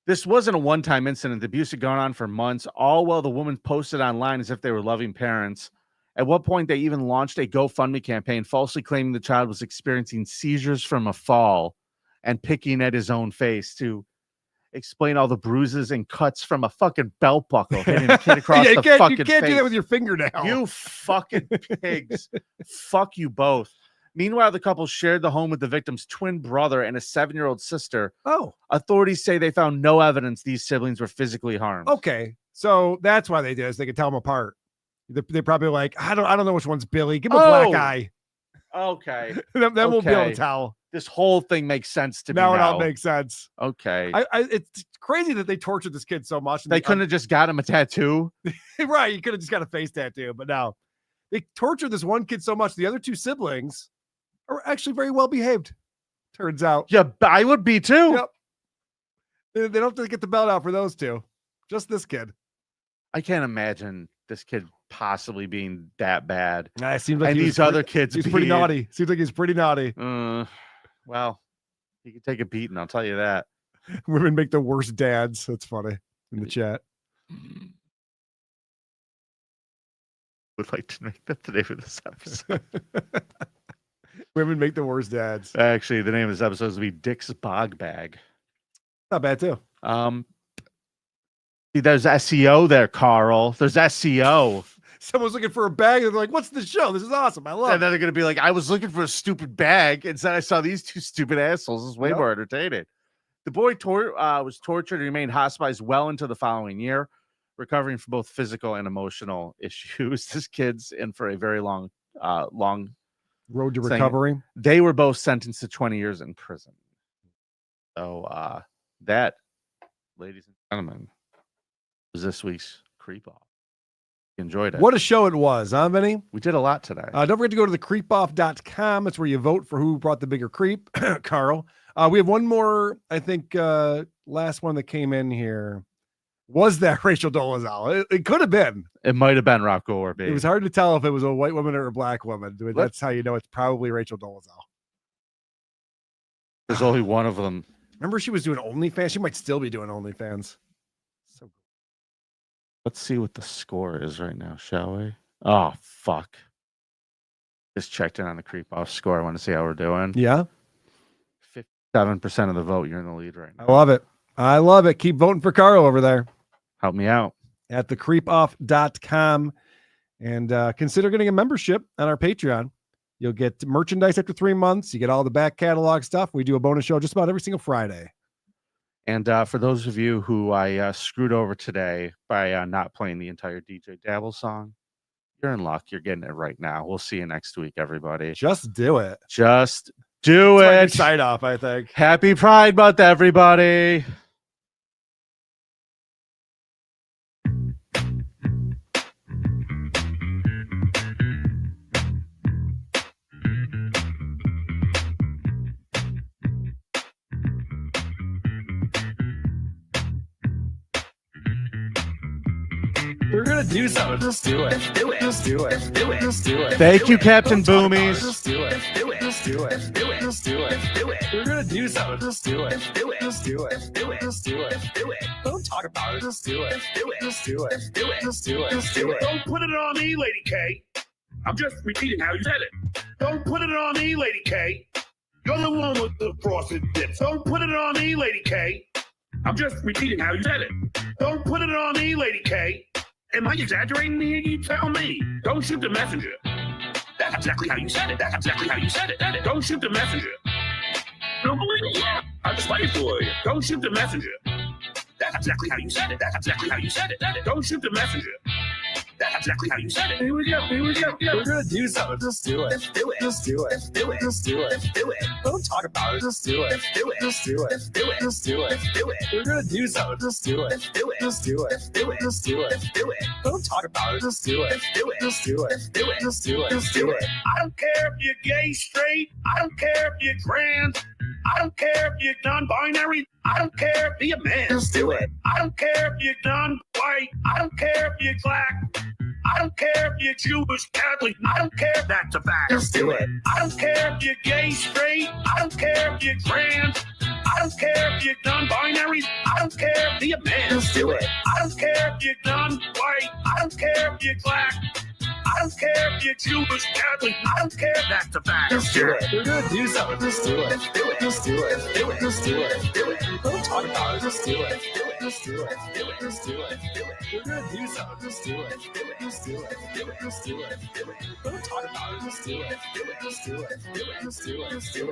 This wasn't a one-time incident. The abuse had gone on for months, all while the woman posted online as if they were loving parents. At what point they even launched a GoFundMe campaign, falsely claiming the child was experiencing seizures from a fall and picking at his own face to explain all the bruises and cuts from a fucking belt buckle hitting the kid across the fucking face. You can't do that with your fingernail. You fucking pigs. Fuck you both. Meanwhile, the couple shared the home with the victim's twin brother and a 7-year-old sister. Oh. Authorities say they found no evidence these siblings were physically harmed. Okay. So that's why they did this. They could tell them apart. They're probably like, I don't know which one's Billy. Give him a black eye. Okay. then we'll be able to tell. This whole thing makes sense to me Now now. it all makes sense. Okay. It's crazy that they tortured this kid so much. They couldn't have just got him a tattoo. Right. You could have just got a face tattoo. But no, they tortured this one kid so much. The other 2 siblings are actually very well behaved, turns out. Yeah, I would be too. Yep. They don't have to get the belt out for those 2. Just this kid. I can't imagine this kid possibly being that bad. It seems like these other kids. He's pretty naughty. Seems like he's pretty naughty. Well, he can take a beating. I'll tell you that. Women make the worst dads. That's funny in the chat. Would like to make that the name of this episode. Women make the worst dads. Actually, the name of this episode is be Dick's Bog Bag. Not bad too. See, there's SEO there, Carl. There's SEO. Someone's looking for a bag, and they're like, "What's this show? This is awesome. I love it." And then they're gonna be like, "I was looking for a stupid bag. Instead, I saw these 2 stupid assholes. It's way more entertaining." The boy was tortured and remained hospitalized well into the following year, recovering from both physical and emotional issues. This kid's in for a very long road to recovery. They were both sentenced to 20 years in prison. So that, ladies and gentlemen, was this week's Creep Off. Enjoyed it. What a show it was, huh, Vinny? We did a lot today. Don't forget to go to thecreepoff.com. That's where you vote for who brought the bigger creep, Carl. We have one more, I think, last one that came in here. Was that Rachel Dolezal? It could have been. It might have been Rocco or Baby. It was hard to tell if it was a white woman or a black woman. That's how you know it's probably Rachel Dolezal. There's only one of them. Remember she was doing OnlyFans? She might still be doing OnlyFans. So let's see what the score is right now, shall we? Oh, fuck. Just checked in on the Creep Off score. I want to see how we're doing. Yeah. 7% of the vote. You're in the lead right now. I love it. I love it. Keep voting for Karl over there. Help me out. At thecreepoff.com. And consider getting a membership on our Patreon. You'll get merchandise after 3 months. You get all the back catalog stuff. We do a bonus show just about every single Friday. And for those of you who I screwed over today by not playing the entire DJ Dabble song, you're in luck. You're getting it right now. We'll see you next week, everybody. Just do it. Just do it. Sign off, I think. Happy Pride Month, everybody. We're gonna do something. Just do it. Just do it. Just do it. Just do it. Just do it. Thank you, Captain Boomies. Just do it. Do it. Just do it. Do it. Just do it. Do it. We're gonna do something. Just do it. Do it. Just do it. Do it. Just do it. Do it. Don't talk about it. Just do it. Do it. Just do it. Do it. Just do it. Just do it. Don't put it on me, Lady K. I'm just repeating how you said it. Don't put it on me, Lady K. You're the one with the frosted tips. Don't put it on me, Lady K. I'm just repeating how you said it. Don't put it on me, Lady K. Am I exaggerating here? You tell me. Don't shoot the messenger. That's exactly how you said it. That's exactly how you said it. Don't shoot the messenger. Don't believe me? Yeah. I just fight for you. Don't shoot the messenger. That's exactly how you said it. That's exactly how you said it. Don't shoot the messenger. That's exactly how you said it. Here we go. Here we go. We're gonna do something. Just do it. Just do it. Just do it. Just do it. Just do it. Just do it. Don't talk about it. Just do it. Just do it. Just do it. Just do it. Just do it. Just do it. We're gonna do something. Just do it. Just do it. Just do it. Just do it. Just do it. Just do it. Don't talk about it. Just do it. Just do it. Just do it. Just do it. Just do it. Just do it. I don't care if you're gay, straight. I don't care if you're trans. I don't care if you're non-binary. I don't care if you're a man. Just do it. I don't care if you're non-white. I don't care if you're black. I don't care if you're Jewish, Catholic. I don't care if that's a fact. Just do it. I don't care if you're gay, straight. I don't care if you're trans. I don't care if you're non-binary. I don't care if you're a man. Just do it. I don't care if you're non-white. I don't care if you're black. I don't care if you're Jewish, Catholic. I don't care if that's a fact. Just do it. We're gonna do something. Just do it. Just do it. Just do it. Do it. Just do it. Do it. Don't talk about it. Just do it. Do it. Just do it. Do it. Just do it. Do it. We're gonna do something. Just do it. Do it. Just do it. Do it. Just do it. Do it. Don't talk about it. Just do it. Do it. Just do it. Do it. Just do it. Just do it.